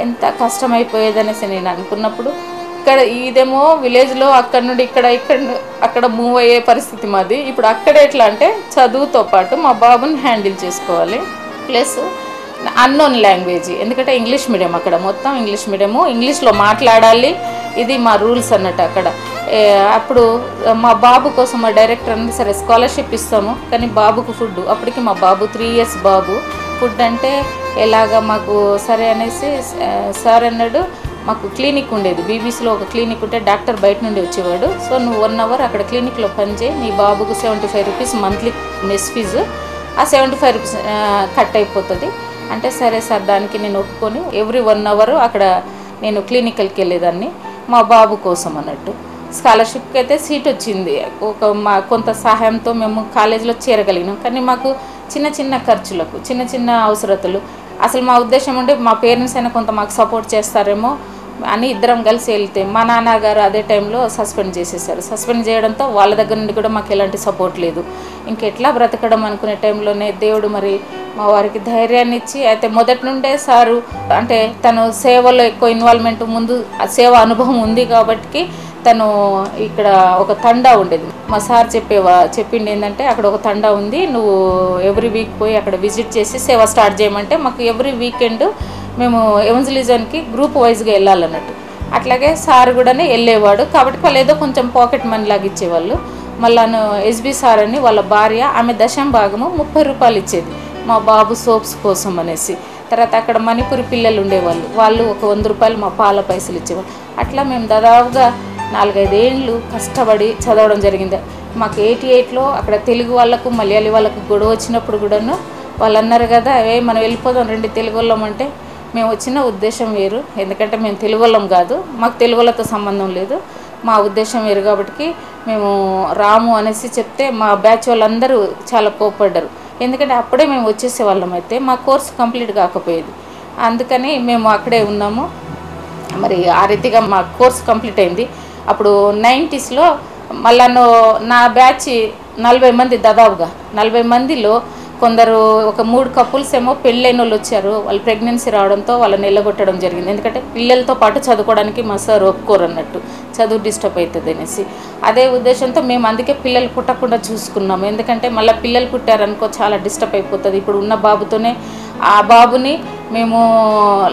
ఎంత కష్టమైపోయేదనేసి నేను అనుకున్నప్పుడు, ఇక్కడ ఇదేమో విలేజ్లో అక్కడ నుండి అక్కడ మూవ్ అయ్యే పరిస్థితి మాది. ఇప్పుడు అక్కడ ఎట్లా అంటే చదువుతో పాటు మా బాబుని హ్యాండిల్ చేసుకోవాలి, ప్లస్ అన్నోన్ లాంగ్వేజ్, ఎందుకంటే ఇంగ్లీష్ మీడియం, అక్కడ మొత్తం ఇంగ్లీష్ మీడియము, ఇంగ్లీష్లో మాట్లాడాలి, ఇది మా రూల్స్ అన్నట్టు అక్కడ. అప్పుడు మా బాబు కోసం మా డైరెక్టర్ అన్నది, సరే స్కాలర్షిప్ ఇస్తాము కానీ బాబుకు ఫుడ్, అప్పటికి మా బాబు 3 years బాబు, ఫుడ్ అంటే ఎలాగా మాకు సరే అనేసి సార్ అన్నాడు, మాకు క్లినిక్ ఉండేది బీబీసీలో ఒక క్లినిక్ ఉంటే డాక్టర్ బయట నుండి వచ్చేవాడు, సో నువ్వు 1 hour అక్కడ క్లినిక్లో పనిచేయి, నీ బాబుకు 75 rupees మంత్లీ మెస్ ఫీజు, ఆ 75 rupees కట్ అయిపోతుంది అంటే. సరే సార్ దానికి నేను ఒప్పుకొని ఎవ్రీ 1 hour అక్కడ నేను క్లినికల్కి వెళ్ళేదాన్ని మా బాబు కోసం అన్నట్టు. స్కాలర్షిప్కి అయితే సీట్ వచ్చింది. మా కొంత సహాయంతో మేము కాలేజీలో చేరగలిగినాం. కానీ మాకు చిన్న చిన్న ఖర్చులకు, చిన్న చిన్న అవసరతలు, అసలు మా ఉద్దేశం ఉంటే మా పేరెంట్స్ అయినా కొంత మాకు సపోర్ట్ చేస్తారేమో అని ఇద్దరం కలిసి వెళ్తే మా నాన్నగారు అదే టైంలో సస్పెండ్ చేసేసారు. సస్పెండ్ చేయడంతో వాళ్ళ దగ్గర నుండి కూడా మాకు ఎలాంటి సపోర్ట్ లేదు. ఇంకెట్లా బ్రతకడం అనుకునే టైంలోనే దేవుడు మరి మా వారికి ధైర్యాన్ని ఇచ్చి, అయితే మొదటి నుండే సారు అంటే తను సేవలో ఎక్కువ ఇన్వాల్వ్మెంట్, ముందు సేవ అనుభవం ఉంది కాబట్టి తను ఇక్కడ ఒక తండా ఉండేది. మా సార్ చెప్పింది ఏంటంటే, అక్కడ ఒక తండా ఉంది, నువ్వు ఎవ్రీ వీక్ పోయి అక్కడ విజిట్ చేసి సేవ స్టార్ట్ చేయమంటే మాకు ఎవ్రీ వీకెండ్ మేము ఎవెంజలిజంకి గ్రూప్ వైజ్గా వెళ్ళాలన్నట్టు. అట్లాగే సార్ కూడా వెళ్ళేవాడు కాబట్టి వాళ్ళు ఏదో కొంచెం పాకెట్ మనీ లాగా ఇచ్చేవాళ్ళు. మళ్ళీ ఎస్బి సార్ అని వాళ్ళ భార్య, ఆమె దశం భాగము 30 రూపాయలు ఇచ్చేది మా బాబు సోప్స్ కోసం అనేసి. తర్వాత అక్కడ మణిపూరి పిల్లలు ఉండేవాళ్ళు, వాళ్ళు ఒక 100 రూపాయలు మా పాల పైసలు ఇచ్చేవాళ్ళు. అట్లా మేము దాదాపుగా 4-5 ఏళ్ళు కష్టపడి చదవడం జరిగింది. మాకు 88లో అక్కడ తెలుగు వాళ్ళకు మలయాళీ వాళ్ళకు గొడవ వచ్చినప్పుడు కూడాను వాళ్ళు అన్నారు కదా, మనం వెళ్ళిపోదాం రెండు తెలుగు వాళ్ళం అంటే, మేము వచ్చిన ఉద్దేశం వేరు. ఎందుకంటే మేము తెలుగు వాళ్ళం కాదు, మాకు తెలుగు వాళ్ళతో సంబంధం లేదు, మా ఉద్దేశం వేరు కాబట్టి మేము రాము అనేసి చెప్తే మా బ్యాచ్ వాళ్ళందరూ చాలా కోపడ్డారు. ఎందుకంటే అప్పుడే మేము వచ్చేసే వాళ్ళం, అయితే మా కోర్స్ కంప్లీట్ కాకపోయేది. అందుకని మేము అక్కడే ఉన్నాము. మరి ఆ రీతిగా మా కోర్స్ కంప్లీట్ అయింది. అప్పుడు 90స్లో మళ్ళా నా బ్యాచ్ 40 మంది, దాదాపుగా 40 మందిలో కొందరు ఒక 3 కపుల్స్ ఏమో పెళ్ళైన వాళ్ళు వచ్చారు. వాళ్ళు ప్రెగ్నెన్సీ రావడంతో వాళ్ళని వెళ్ళగొట్టడం జరిగింది. ఎందుకంటే పిల్లలతో పాటు చదువుకోవడానికి మా సార్ ఒప్పుకోరు అన్నట్టు, చదువు డిస్టర్బ్ అవుతుంది అనేసి. అదే ఉద్దేశంతో మేము అందుకే పిల్లలు పుట్టకుండా చూసుకున్నాము. ఎందుకంటే మళ్ళీ పిల్లలు పుట్టారనుకో చాలా డిస్టర్బ్ అయిపోతుంది. ఇప్పుడు ఉన్న బాబుతోనే ఆ బాబుని మేము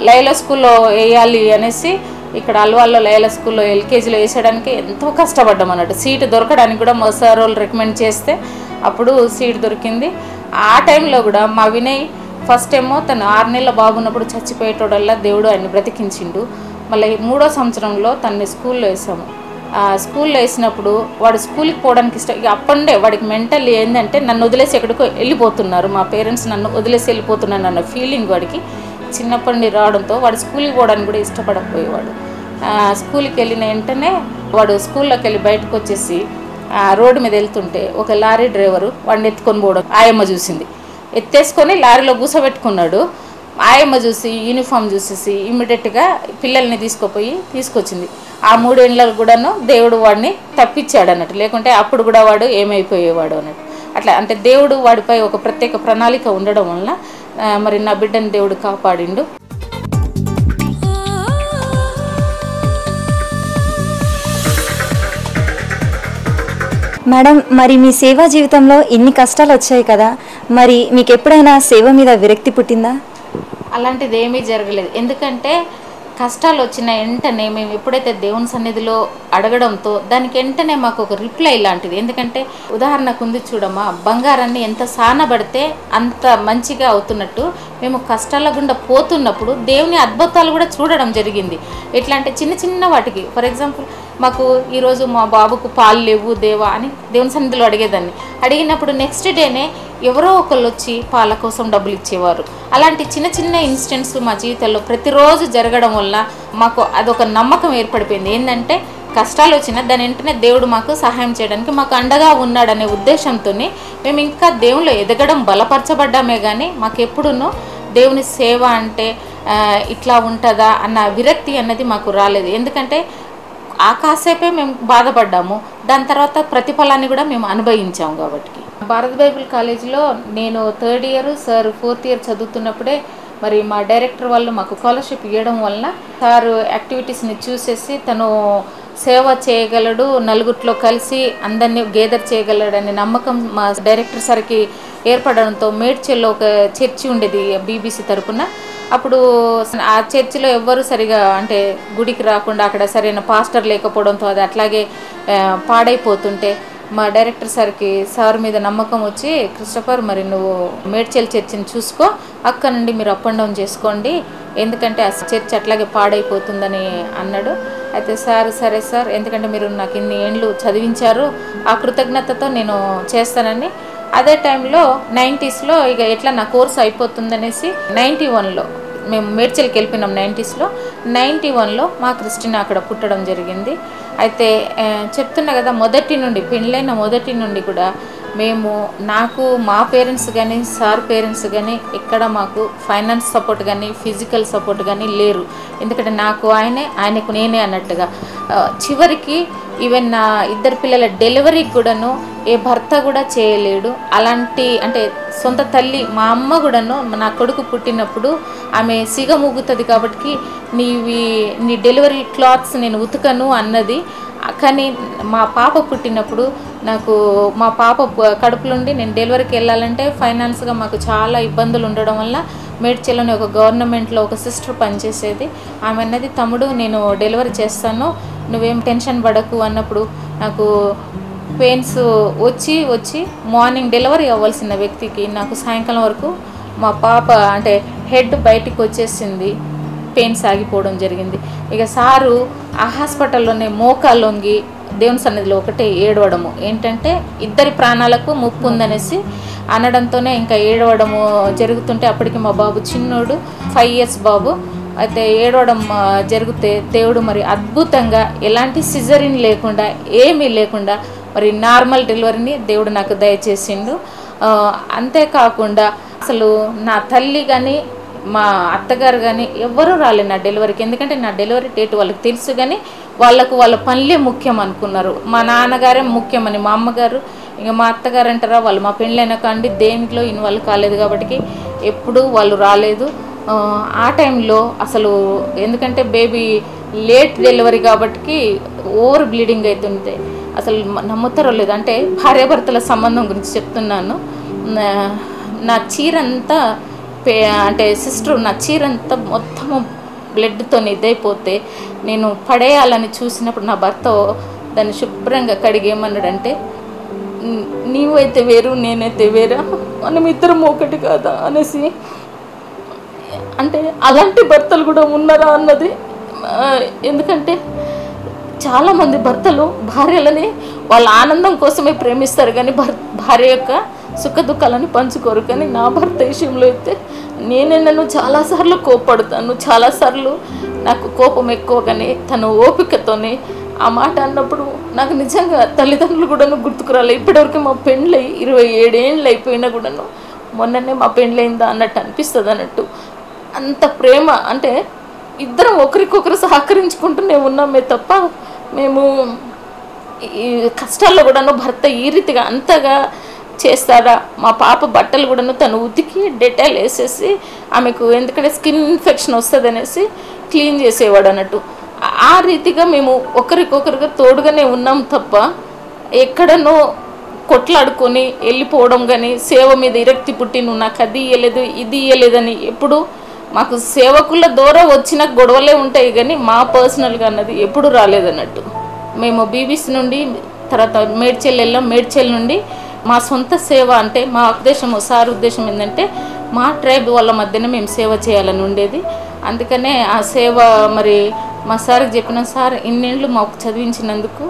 లైలా స్కూల్లో వేయాలి అనేసి ఇక్కడ అల్వాల్లో లైలా స్కూల్లో ఎల్కేజీలో వేసేయడానికి ఎంతో కష్టపడ్డాం అన్నట్టు. సీటు దొరకడానికి కూడా మా సార్ వాళ్ళు రికమెండ్ చేస్తే అప్పుడు సీట్ దొరికింది. ఆ టైంలో కూడా మా వినయ్ ఫస్ట్ ఏమో తను 6 నెలల బాబు ఉన్నప్పుడు చచ్చిపోయేటోడల్లా దేవుడు ఆయన్ని బ్రతికించిండు. మళ్ళీ 3వ సంవత్సరంలో తనని స్కూల్లో వేసాము. స్కూల్లో వేసినప్పుడు వాడు స్కూల్కి పోవడానికి ఇష్టం. ఇక అప్పుడే వాడికి మెంటల్ ఏంటంటే నన్ను వదిలేసి ఎక్కడికో వెళ్ళిపోతున్నారు, మా పేరెంట్స్ నన్ను వదిలేసి వెళ్ళిపోతున్నారు అన్న ఫీలింగ్ వాడికి చిన్నప్పటి నుండి రావడంతో వాడు స్కూల్కి పోవడానికి కూడా ఇష్టపడకపోయేవాడు. స్కూల్కి వెళ్ళిన వెంటనే వాడు స్కూల్లోకి వెళ్ళి బయటకు వచ్చేసి రోడ్డు మీద వెళ్తుంటే ఒక లారీ డ్రైవరు వాడిని ఎత్తుకొని పోవడం ఆయమ్మ చూసింది. ఎత్తేసుకొని లారీలో కూసబెట్టుకున్నాడు. ఆయమ్మ చూసి యూనిఫామ్ చూసేసి ఇమ్మీడియట్గా పిల్లల్ని తీసుకొచ్చింది. ఆ 3 ఏళ్ళకు కూడాను దేవుడు వాడిని తప్పించాడు అన్నట్టు, లేకుంటే అప్పుడు కూడా వాడు ఏమైపోయేవాడు అన్నట్టు. అట్లా అంటే దేవుడు వాడిపై ఒక ప్రత్యేక ప్రణాళిక ఉండడం వలన మరి నా బిడ్డని దేవుడు కాపాడిండు. మేడం, మరి మీ సేవా జీవితంలో ఇన్ని కష్టాలు వచ్చాయి కదా, మరి మీకు ఎప్పుడైనా సేవ మీద విరక్తి పుట్టిందా? అలాంటిది ఏమీ జరగలేదు. ఎందుకంటే కష్టాలు వచ్చిన వెంటనే మేము ఎప్పుడైతే దేవుని సన్నిధిలో అడగడంతో దానికి వెంటనే మాకు ఒక రిప్లై లాంటిది. ఎందుకంటే ఉదాహరణకు ఉంది చూడమ్మా, బంగారాన్ని ఎంత సానబడితే అంత మంచిగా అవుతున్నట్టు మేము కష్టాల గుండా పోతున్నప్పుడు దేవుని అద్భుతాలు కూడా చూడడం జరిగింది. ఎట్లా అంటే చిన్న చిన్న వాటికి, ఫర్ ఎగ్జాంపుల్ మాకు ఈరోజు మా బాబుకు పాలు లేవు దేవా అని దేవుని సన్నిధిలో అడిగేదాన్ని. అడిగినప్పుడు నెక్స్ట్ డేనే ఎవరో ఒకళ్ళు వచ్చి పాల కోసం డబ్బులు ఇచ్చేవారు. అలాంటి చిన్న చిన్న ఇన్సిడెంట్స్ మా జీవితంలో ప్రతిరోజు జరగడం వల్ల మాకు అదొక నమ్మకం ఏర్పడిపోయింది. ఏంటంటే కష్టాలు వచ్చినా దాని వెంటనే దేవుడు మాకు సహాయం చేయడానికి మాకు అండగా ఉన్నాడనే ఉద్దేశంతో మేము ఇంకా దేవునిలో ఎదగడం, బలపరచబడ్డామే కానీ మాకు ఎప్పుడూనూ దేవుని సేవ అంటే ఇట్లా ఉంటుందా అన్న విరక్తి అన్నది మాకు రాలేదు. ఎందుకంటే ఆ కాసేపే మేము బాధపడ్డాము, దాని తర్వాత ప్రతిఫలాన్ని కూడా మేము అనుభవించాము. కాబట్టి భారత్ బైబిల్ కాలేజీలో నేను 3rd year, sir 4th year చదువుతున్నప్పుడే మరి మా డైరెక్టర్ వాళ్ళు మాకు స్కాలర్షిప్ ఇవ్వడం వలన సార్ యాక్టివిటీస్ని చూసేసి తను సేవ చేయగలడు, నలుగురిలో కలిసి అందరినీ గేదర్ చేయగలడనే నమ్మకం మా డైరెక్టర్ సార్కి ఏర్పడడంతో మేడ్చల్లో ఒక చర్చి ఉండేది బీబీసీ తరపున. అప్పుడు ఆ చర్చిలో ఎవ్వరు సరిగా అంటే గుడికి రాకుండా అక్కడ సరైన పాస్టర్ లేకపోవడంతో అది అట్లాగే పాడైపోతుంటే మా డైరెక్టర్ సార్ మీద నమ్మకం వచ్చి, క్రిస్టఫర్ మరి నువ్వు మేడ్చల్ చర్చిని చూసుకో, అక్కడ నుండి మీరు అప్ అండ్ డౌన్ చేసుకోండి, ఎందుకంటే ఆ చర్చ్ అట్లాగే పాడైపోతుందని అన్నాడు. అయితే సరే సార్, ఎందుకంటే మీరు నాకు ఇన్ని ఏండ్లు చదివించారు, ఆ కృతజ్ఞతతో నేను చేస్తానని. అదే టైంలో 90sలో ఇక ఎట్లా నా కోర్స్ అయిపోతుందనేసి 91లో మేము మేడ్చల్కి వెళ్ళిపోయినాం 90స్లో. 91లో మా క్రిస్టినా అక్కడ పుట్టడం జరిగింది. అయితే చెప్తున్నా కదా, మొదటి నుండి పెళ్ళైన మొదటి నుండి కూడా మేము నాకు మా పేరెంట్స్ కానీ సార్ పేరెంట్స్ కానీ ఎక్కడ మాకు ఫైనాన్స్ సపోర్ట్ కానీ ఫిజికల్ సపోర్ట్ కానీ లేరు. ఎందుకంటే నాకు ఆయనకు నేనే అన్నట్టుగా. చివరికి ఈవెన్ నా ఇద్దరు పిల్లల డెలివరీకి కూడాను ఏ భర్త కూడా చేయలేడు. అలాంటి అంటే సొంత తల్లి మా అమ్మ కూడాను నా కొడుకు పుట్టినప్పుడు ఆమె సిగమూగుతుంది కాబట్టి నీ డెలివరీ క్లాత్స్ నేను ఉతకను అన్నది. కానీ మా పాప పుట్టినప్పుడు నాకు మా పాప కడుపులుండి నేను డెలివరీకి వెళ్ళాలంటే ఫైనాన్స్గా మాకు చాలా ఇబ్బందులు ఉండడం వల్ల మేడ్చల్లోని ఒక గవర్నమెంట్లో ఒక సిస్టర్ పనిచేసేది. ఆమె అన్నది, తమ్ముడు నేను డెలివరీ చేస్తాను, నువ్వేం టెన్షన్ పడకు అన్నప్పుడు నాకు పెయిన్స్ వచ్చి మార్నింగ్ డెలివరీ అవ్వాల్సిన వ్యక్తికి నాకు సాయంకాలం వరకు మా పాప అంటే హెడ్ బయటికి వచ్చేసింది, పెయిన్స్ ఆగిపోవడం జరిగింది. ఇక సారు ఆ హాస్పిటల్లోనే మోకాళ్ళొంగి దేవుని సన్నిధిలో ఒకటే ఏడవడము, ఏంటంటే ఇద్దరి ప్రాణాలకు ముప్పు ఉందనేసి అనడంతోనే ఇంకా ఏడవడము జరుగుతుంటే అప్పటికి మా బాబు చిన్నోడు 5 years బాబు. అయితే ఏడవడం జరిగితే దేవుడు మరి అద్భుతంగా ఎలాంటి సిజరిన్ లేకుండా ఏమీ లేకుండా మరి నార్మల్ డెలివరీని దేవుడు నాకు దయచేసిండు. అంతేకాకుండా అసలు నా తల్లి కానీ మా అత్తగారు కానీ ఎవ్వరూ రాలేదు నా డెలివరీకి. ఎందుకంటే నా డెలివరీ డేట్ వాళ్ళకి తెలుసు, కానీ వాళ్ళ పనులే ముఖ్యం అనుకున్నారు. మా నాన్నగారే ముఖ్యమని మా అమ్మగారు, ఇంకా మా అత్తగారు అంటారా వాళ్ళు మా పెళ్ళైనా కానీ దేనిలో ఇన్వాల్వ్ కాలేదు కాబట్టి ఎప్పుడూ వాళ్ళు రాలేదు. ఆ టైంలో అసలు ఎందుకంటే బేబీ లేట్ డెలివరీ కాబట్టి ఓవర్ బ్లీడింగ్ అవుతుంది. అసలు నమ్ముతారో లేదు, అంటే భార్యాభర్తల సంబంధం గురించి చెప్తున్నాను. నా చీరంతా అంటే సిస్టర్ నా చీరంతా మొత్తము బ్లడ్తో ఇదైపోతే నేను పడేయాలని చూసినప్పుడు నా భర్త దాన్ని శుభ్రంగా కడిగేమన్నాడంటే, నీవైతే వేరు నేనైతే వేరా, మనం ఇద్దరం ఒకటి కాదా అనేసి. అంటే అలాంటి భర్తలు కూడా ఉన్నారా అన్నది. ఎందుకంటే చాలామంది భర్తలు భార్యలని వాళ్ళ ఆనందం కోసమే ప్రేమిస్తారు, కానీ భార్య యొక్క సుఖ దుఃఖాలను పంచుకోరు. కానీ నా భర్త విషయంలో అయితే నన్ను చాలాసార్లు కోపడతాను, చాలాసార్లు నాకు కోపం ఎక్కువ, కానీ తను ఓపికతోనే ఆ మాట అన్నప్పుడు నాకు నిజంగా తల్లిదండ్రులు కూడాను గుర్తుకు రాలే. ఇప్పటివరకు మా పెళ్ళై 27 ఏళ్ళు అయిపోయినా కూడాను మొన్ననే మా పెళ్ళైందా అన్నట్టు అనిపిస్తుంది అన్నట్టు. అంత ప్రేమ, అంటే ఇద్దరం ఒకరికొకరు సహకరించుకుంటూనే ఉన్నామే తప్ప మేము ఈ కష్టాల్లో కూడాను భర్త ఈ రీతిగా అంతగా చేస్తారా. మా పాప బట్టలు కూడాను తను ఉతికి డెటాల్ వేసేసి ఆమెకు ఎందుకంటే స్కిన్ ఇన్ఫెక్షన్ వస్తుంది అనేసి క్లీన్ చేసేవాడు అన్నట్టు. ఆ రీతిగా మేము ఒకరికొకరుగా తోడుగానే ఉన్నాం తప్ప ఎక్కడనో కొట్లాడుకొని వెళ్ళిపోవడం కానీ సేవ మీద విరక్తి పుట్టి నువ్వు నాకు అది ఇయ్యలేదు ఇది ఇయ్యలేదని ఎప్పుడు మాకు సేవకుల ద్వారా వచ్చిన గొడవలే ఉంటాయి, కానీ మా పర్సనల్గా అన్నది ఎప్పుడు రాలేదన్నట్టు. మేము బీబీసీ నుండి తర్వాత మేడ్చల్ వెళ్ళాం. మేడ్చల్ నుండి మా సొంత సేవ అంటే మా సార్ ఉద్దేశం ఏంటంటే మా ట్రైబ్ వాళ్ళ మధ్యన మేము సేవ చేయాలని ఉండేది. అందుకనే ఆ సేవ మరి మా సార్కి చెప్పిన, సార్ ఇన్నేళ్ళు మాకు చదివించినందుకు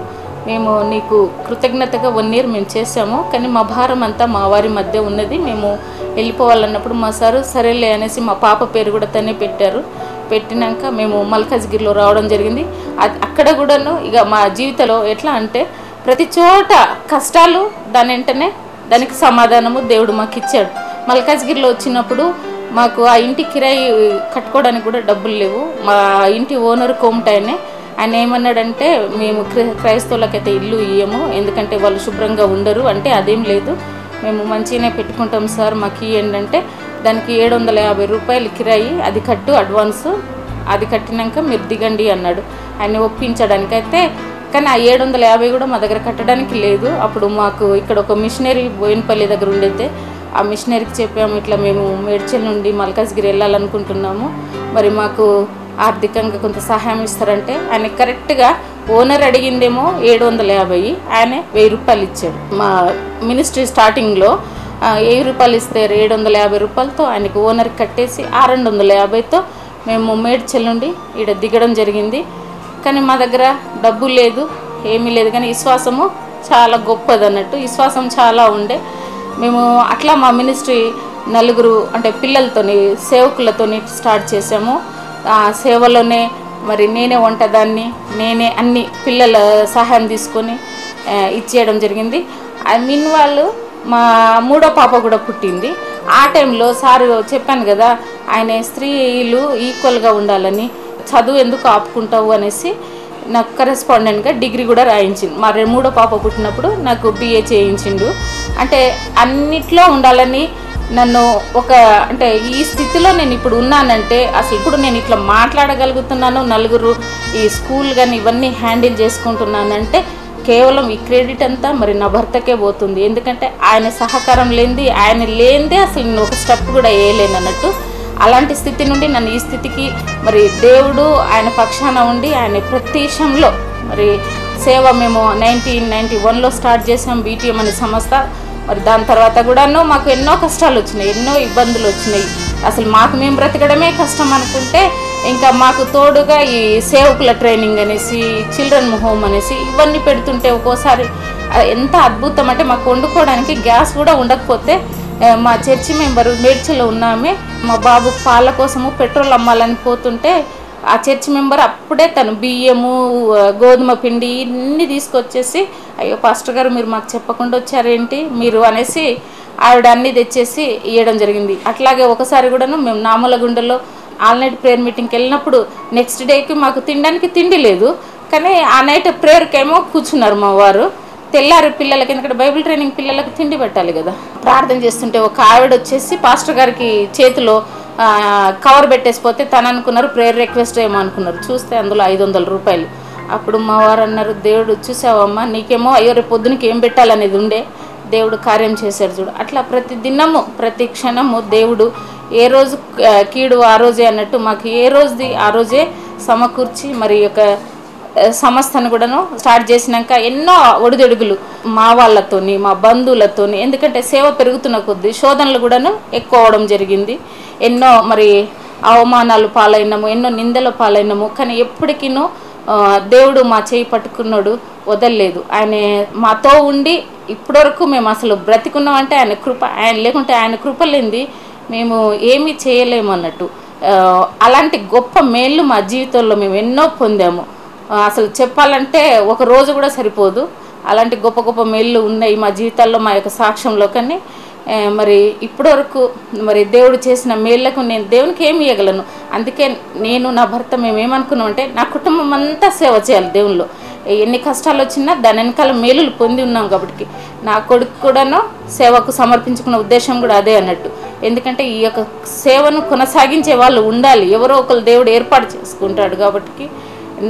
మేము నీకు కృతజ్ఞతగా 1 year మేము చేసాము, కానీ మా భారం అంతా మా వారి మధ్య ఉన్నది, మేము వెళ్ళిపోవాలన్నప్పుడు మా సారు సరేలే అనేసి మా పాప పేరు కూడా తనే పెట్టారు. పెట్టినాక మేము మల్కాజ్గిరిలో రావడం జరిగింది. అక్కడ కూడాను ఇక మా జీవితంలో ఎట్లా అంటే ప్రతి చోట కష్టాలు దాని వెంటనే దానికి సమాధానము దేవుడు మాకు ఇచ్చాడు. మల్కాజ్గిరిలో వచ్చినప్పుడు మాకు ఆ ఇంటి కిరాయి కట్టుకోవడానికి కూడా డబ్బులు లేవు. మా ఇంటి ఓనర్ కోమటాయనే, ఆయన ఏమన్నాడంటే మేము క్రైస్తవులకైతే ఇల్లు ఇయ్యము, ఎందుకంటే వాళ్ళు శుభ్రంగా ఉండరు. అంటే అదేం లేదు, మేము మంచిగానే పెట్టుకుంటాం సార్, మాకు ఏంటంటే దానికి 750 రూపాయలు కిరాయి, అది కట్టు అడ్వాన్సు, అది కట్టినాక మీరు దిగండి అన్నాడు ఆయన ఒప్పించడానికైతే. కానీ ఆ 750 కూడా మా దగ్గర కట్టడానికి లేదు. అప్పుడు మాకు ఇక్కడ ఒక మిషనరీ బోయినపల్లి దగ్గర ఉండేది, ఆ మిషనరీకి చెప్పాము ఇట్లా మేము మేడ్చల్ నుండి మల్కాజ్గిరి వెళ్ళాలనుకుంటున్నాము, మరి మాకు ఆర్థికంగా కొంత సహాయం ఇస్తారంటే ఆయన కరెక్ట్గా ఓనర్ అడిగిందేమో 750, ఆయన 1000 రూపాయలు ఇచ్చాడు. మా మినిస్ట్రీ స్టార్టింగ్లో 1000 రూపాయలు ఇస్తే 750 రూపాయలతో ఆయనకు ఓనర్కి కట్టేసి 650తో మేము మేడ్చల్ నుండి ఇక్కడ దిగడం జరిగింది. కానీ మా దగ్గర డబ్బు లేదు, ఏమీ లేదు, కానీ విశ్వాసము చాలా గొప్పది అన్నట్టు. విశ్వాసం చాలా ఉండే. మేము అట్లా మా మినిస్ట్రీ నలుగురు అంటే పిల్లలతోని సేవకులతోని స్టార్ట్ చేసాము. ఆ సేవలోనే మరి నేనే వంటదాన్ని, నేనే అన్ని పిల్లల సహాయం తీసుకొని ఇచ్చేయడం జరిగింది. మీన్ వాళ్ళు మా 3వ పాప కూడా పుట్టింది. ఆ టైంలో సారు చెప్పాను కదా, ఆయన స్త్రీలు ఈక్వల్గా ఉండాలని, చదువు ఎందుకు ఆపుకుంటావు అనేసి నాకు కరెస్పాండెంట్గా డిగ్రీ కూడా రాయించింది. మా 3వ పాప పుట్టినప్పుడు నాకు BA చేయించిండు. అంటే అన్నిట్లో ఉండాలని నన్ను అంటే ఈ స్థితిలో నేను ఇప్పుడు ఉన్నానంటే అసలు ఇప్పుడు నేను ఇట్లా మాట్లాడగలుగుతున్నాను, నలుగురు ఈ స్కూల్ కానీ ఇవన్నీ హ్యాండిల్ చేసుకుంటున్నానంటే కేవలం ఈ క్రెడిట్ అంతా మరి నా భర్తకే పోతుంది. ఎందుకంటే ఆయన సహకారం ఆయన లేనిదే అసలు నేను ఒక స్టెప్ కూడా వేయలేను అన్నట్టు. అలాంటి స్థితి నుండి నన్ను ఈ స్థితికి మరి దేవుడు ఆయన పక్షాన ఉండి ఆయన ప్రతి విషయంలో మరి సేవ మేము 1991లో స్టార్ట్ చేసాం BTM అనే సంస్థ. మరి దాని తర్వాత కూడాను మాకు ఎన్నో కష్టాలు వచ్చినాయి, ఎన్నో ఇబ్బందులు వచ్చినాయి. అసలు మాకు మేము బ్రతకడమే కష్టం అనుకుంటే ఇంకా మాకు తోడుగా ఈ సేవకుల ట్రైనింగ్ అనేసి, చిల్డ్రన్ హోమ్ అనేసి ఇవన్నీ పెడుతుంటే ఒక్కోసారి ఎంత అద్భుతం అంటే మాకు వండుకోవడానికి గ్యాస్ కూడా ఉండకపోతే మా చర్చి మెంబరు మేడ్చల్లో ఉన్నామే మా బాబు పాల కోసము పెట్రోల్ అమ్మాలని పోతుంటే ఆ చర్చి మెంబర్ అప్పుడే తను బియ్యము, గోధుమ పిండి ఇన్ని తీసుకొచ్చేసి, అయ్యో పాస్టర్ గారు మీరు మాకు చెప్పకుండా వచ్చారేంటి మీరు అనేసి ఆవిడ అన్నీ తెచ్చేసి ఇవ్వడం జరిగింది. అట్లాగే ఒకసారి కూడాను మేము నామలగుండలో ఆల్ నైట్ ప్రేయర్ మీటింగ్కి వెళ్ళినప్పుడు నెక్స్ట్ డేకి మాకు తినడానికి తిండి లేదు, కానీ ఆ నైట్ ప్రేయర్కేమో కూర్చున్నారు మా వారు. తెల్లారి పిల్లలకి, ఎందుకంటే బైబిల్ ట్రైనింగ్ పిల్లలకు తిండి పెట్టాలి కదా, ప్రార్థన చేస్తుంటే ఒక ఆవిడ వచ్చేసి పాస్టర్ గారికి చేతిలో కవర్ పెట్టేసిపోతే తను అనుకున్నారు ప్రేయర్ రిక్వెస్ట్ ఏమో అనుకున్నారు. చూస్తే అందులో 500 రూపాయలు. అప్పుడు మా వారు అన్నారు, దేవుడు చూసావమ్మా, నీకేమో అయ్యో రేపు పొద్దునకి ఏం పెట్టాలనేది ఉండే, దేవుడు కార్యం చేశాడు చూడు. అట్లా ప్రతి దినము ప్రతి క్షణము దేవుడు ఏ రోజు కీడు ఆ రోజే అన్నట్టు మాకు ఏ రోజుది ఆ రోజే సమకూర్చి మరి యొక్క సంస్థను కూడాను స్టార్ట్ చేసినాక ఎన్నో ఒడిదొడుగులు మా వాళ్ళతోని, మా బంధువులతోని, ఎందుకంటే సేవ పెరుగుతున్న కొద్దీ శోధనలు కూడాను ఎక్కువ అవడం జరిగింది. ఎన్నో మరి అవమానాలు పాలైనాము, ఎన్నో నిందల పాలైనాము. కానీ ఎప్పటికీనూ దేవుడు మా చేయి పట్టుకున్నాడు, వదలలేదు. ఆయన మాతో ఉండి ఇప్పటివరకు మేము అసలు బ్రతికున్నామంటే ఆయన కృప, ఆయన లేకుంటే ఆయన కృప లేనిది మేము ఏమీ చేయలేము అన్నట్టు. అలాంటి గొప్ప మేళ్ళు మా జీవితంలో మేము ఎన్నో పొందాము. అసలు చెప్పాలంటే ఒక రోజు కూడా సరిపోదు, అలాంటి గొప్ప గొప్ప మేళ్ళు ఉన్నాయి మా జీవితాల్లో, మా యొక్క సాక్ష్యంలో. కానీ మరి ఇప్పటివరకు మరి దేవుడు చేసిన మేళ్లకు నేను దేవునికి ఏమి ఇవ్వగలను. అందుకే నేను నా భర్త మేమేమనుకున్నామంటే నా కుటుంబం అంతా సేవ చేయాలి దేవునిలో. ఎన్ని కష్టాలు వచ్చినా దాని వెనకాల మేలులు పొంది ఉన్నాం కాబట్టి నా కొడుకు కూడాను సేవకు సమర్పించుకున్న ఉద్దేశం కూడా అదే అన్నట్టు. ఎందుకంటే ఈ యొక్క సేవను కొనసాగించే వాళ్ళు ఉండాలి, ఎవరో ఒకరు దేవుడు ఏర్పాటు చేసుకుంటాడు. కాబట్టి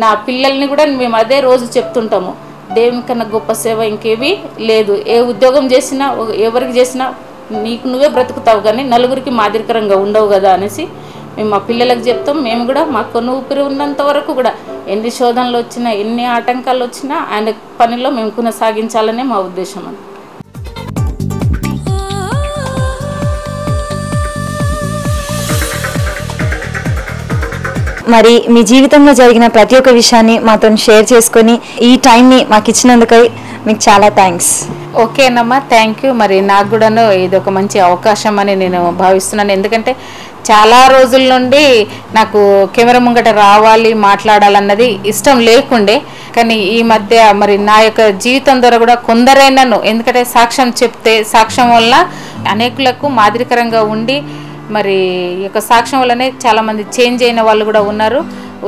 నా పిల్లల్ని కూడా మేము అదే రోజు చెప్తుంటాము, దేవుని కన్నా గొప్ప సేవ ఇంకేవి లేదు. ఏ ఉద్యోగం చేసినా ఎవరికి చేసినా నీకు నువ్వే బ్రతుకుతావు, కానీ నలుగురికి మాదిరికరంగా ఉండవు కదా అనేసి మేము మా పిల్లలకు చెప్తాం. మేము కూడా మా కొను ఊపిరి ఉన్నంత వరకు కూడా ఎన్ని శోధనలు వచ్చినా, ఎన్ని ఆటంకాలు వచ్చినా ఆయన పనిలో మేము కొనసాగించాలనే మా ఉద్దేశం. అని మరి మీ జీవితంలో జరిగిన ప్రతి ఒక్క విషయాన్ని మాతో షేర్ చేసుకొని ఈ టైంని మాకు ఇచ్చినందుకై మీకు చాలా థ్యాంక్స్. ఓకేనమ్మా, థ్యాంక్ యూ. మరి నాకు కూడాను ఇది ఒక మంచి అవకాశం అని నేను భావిస్తున్నాను. ఎందుకంటే చాలా రోజుల నుండి నాకు కెమెరా ముంగట రావాలి, మాట్లాడాలన్నది ఇష్టం లేకుండే. కానీ ఈ మధ్య మరి నా యొక్క జీవితం ద్వారా కూడా కొందరైనాను, ఎందుకంటే సాక్ష్యం చెప్తే సాక్ష్యం వల్ల అనేకులకు మాదిరికరంగా ఉండి మరి ఈ యొక్క సాక్ష్యం వల్లనే చాలామంది చేంజ్ అయిన వాళ్ళు కూడా ఉన్నారు.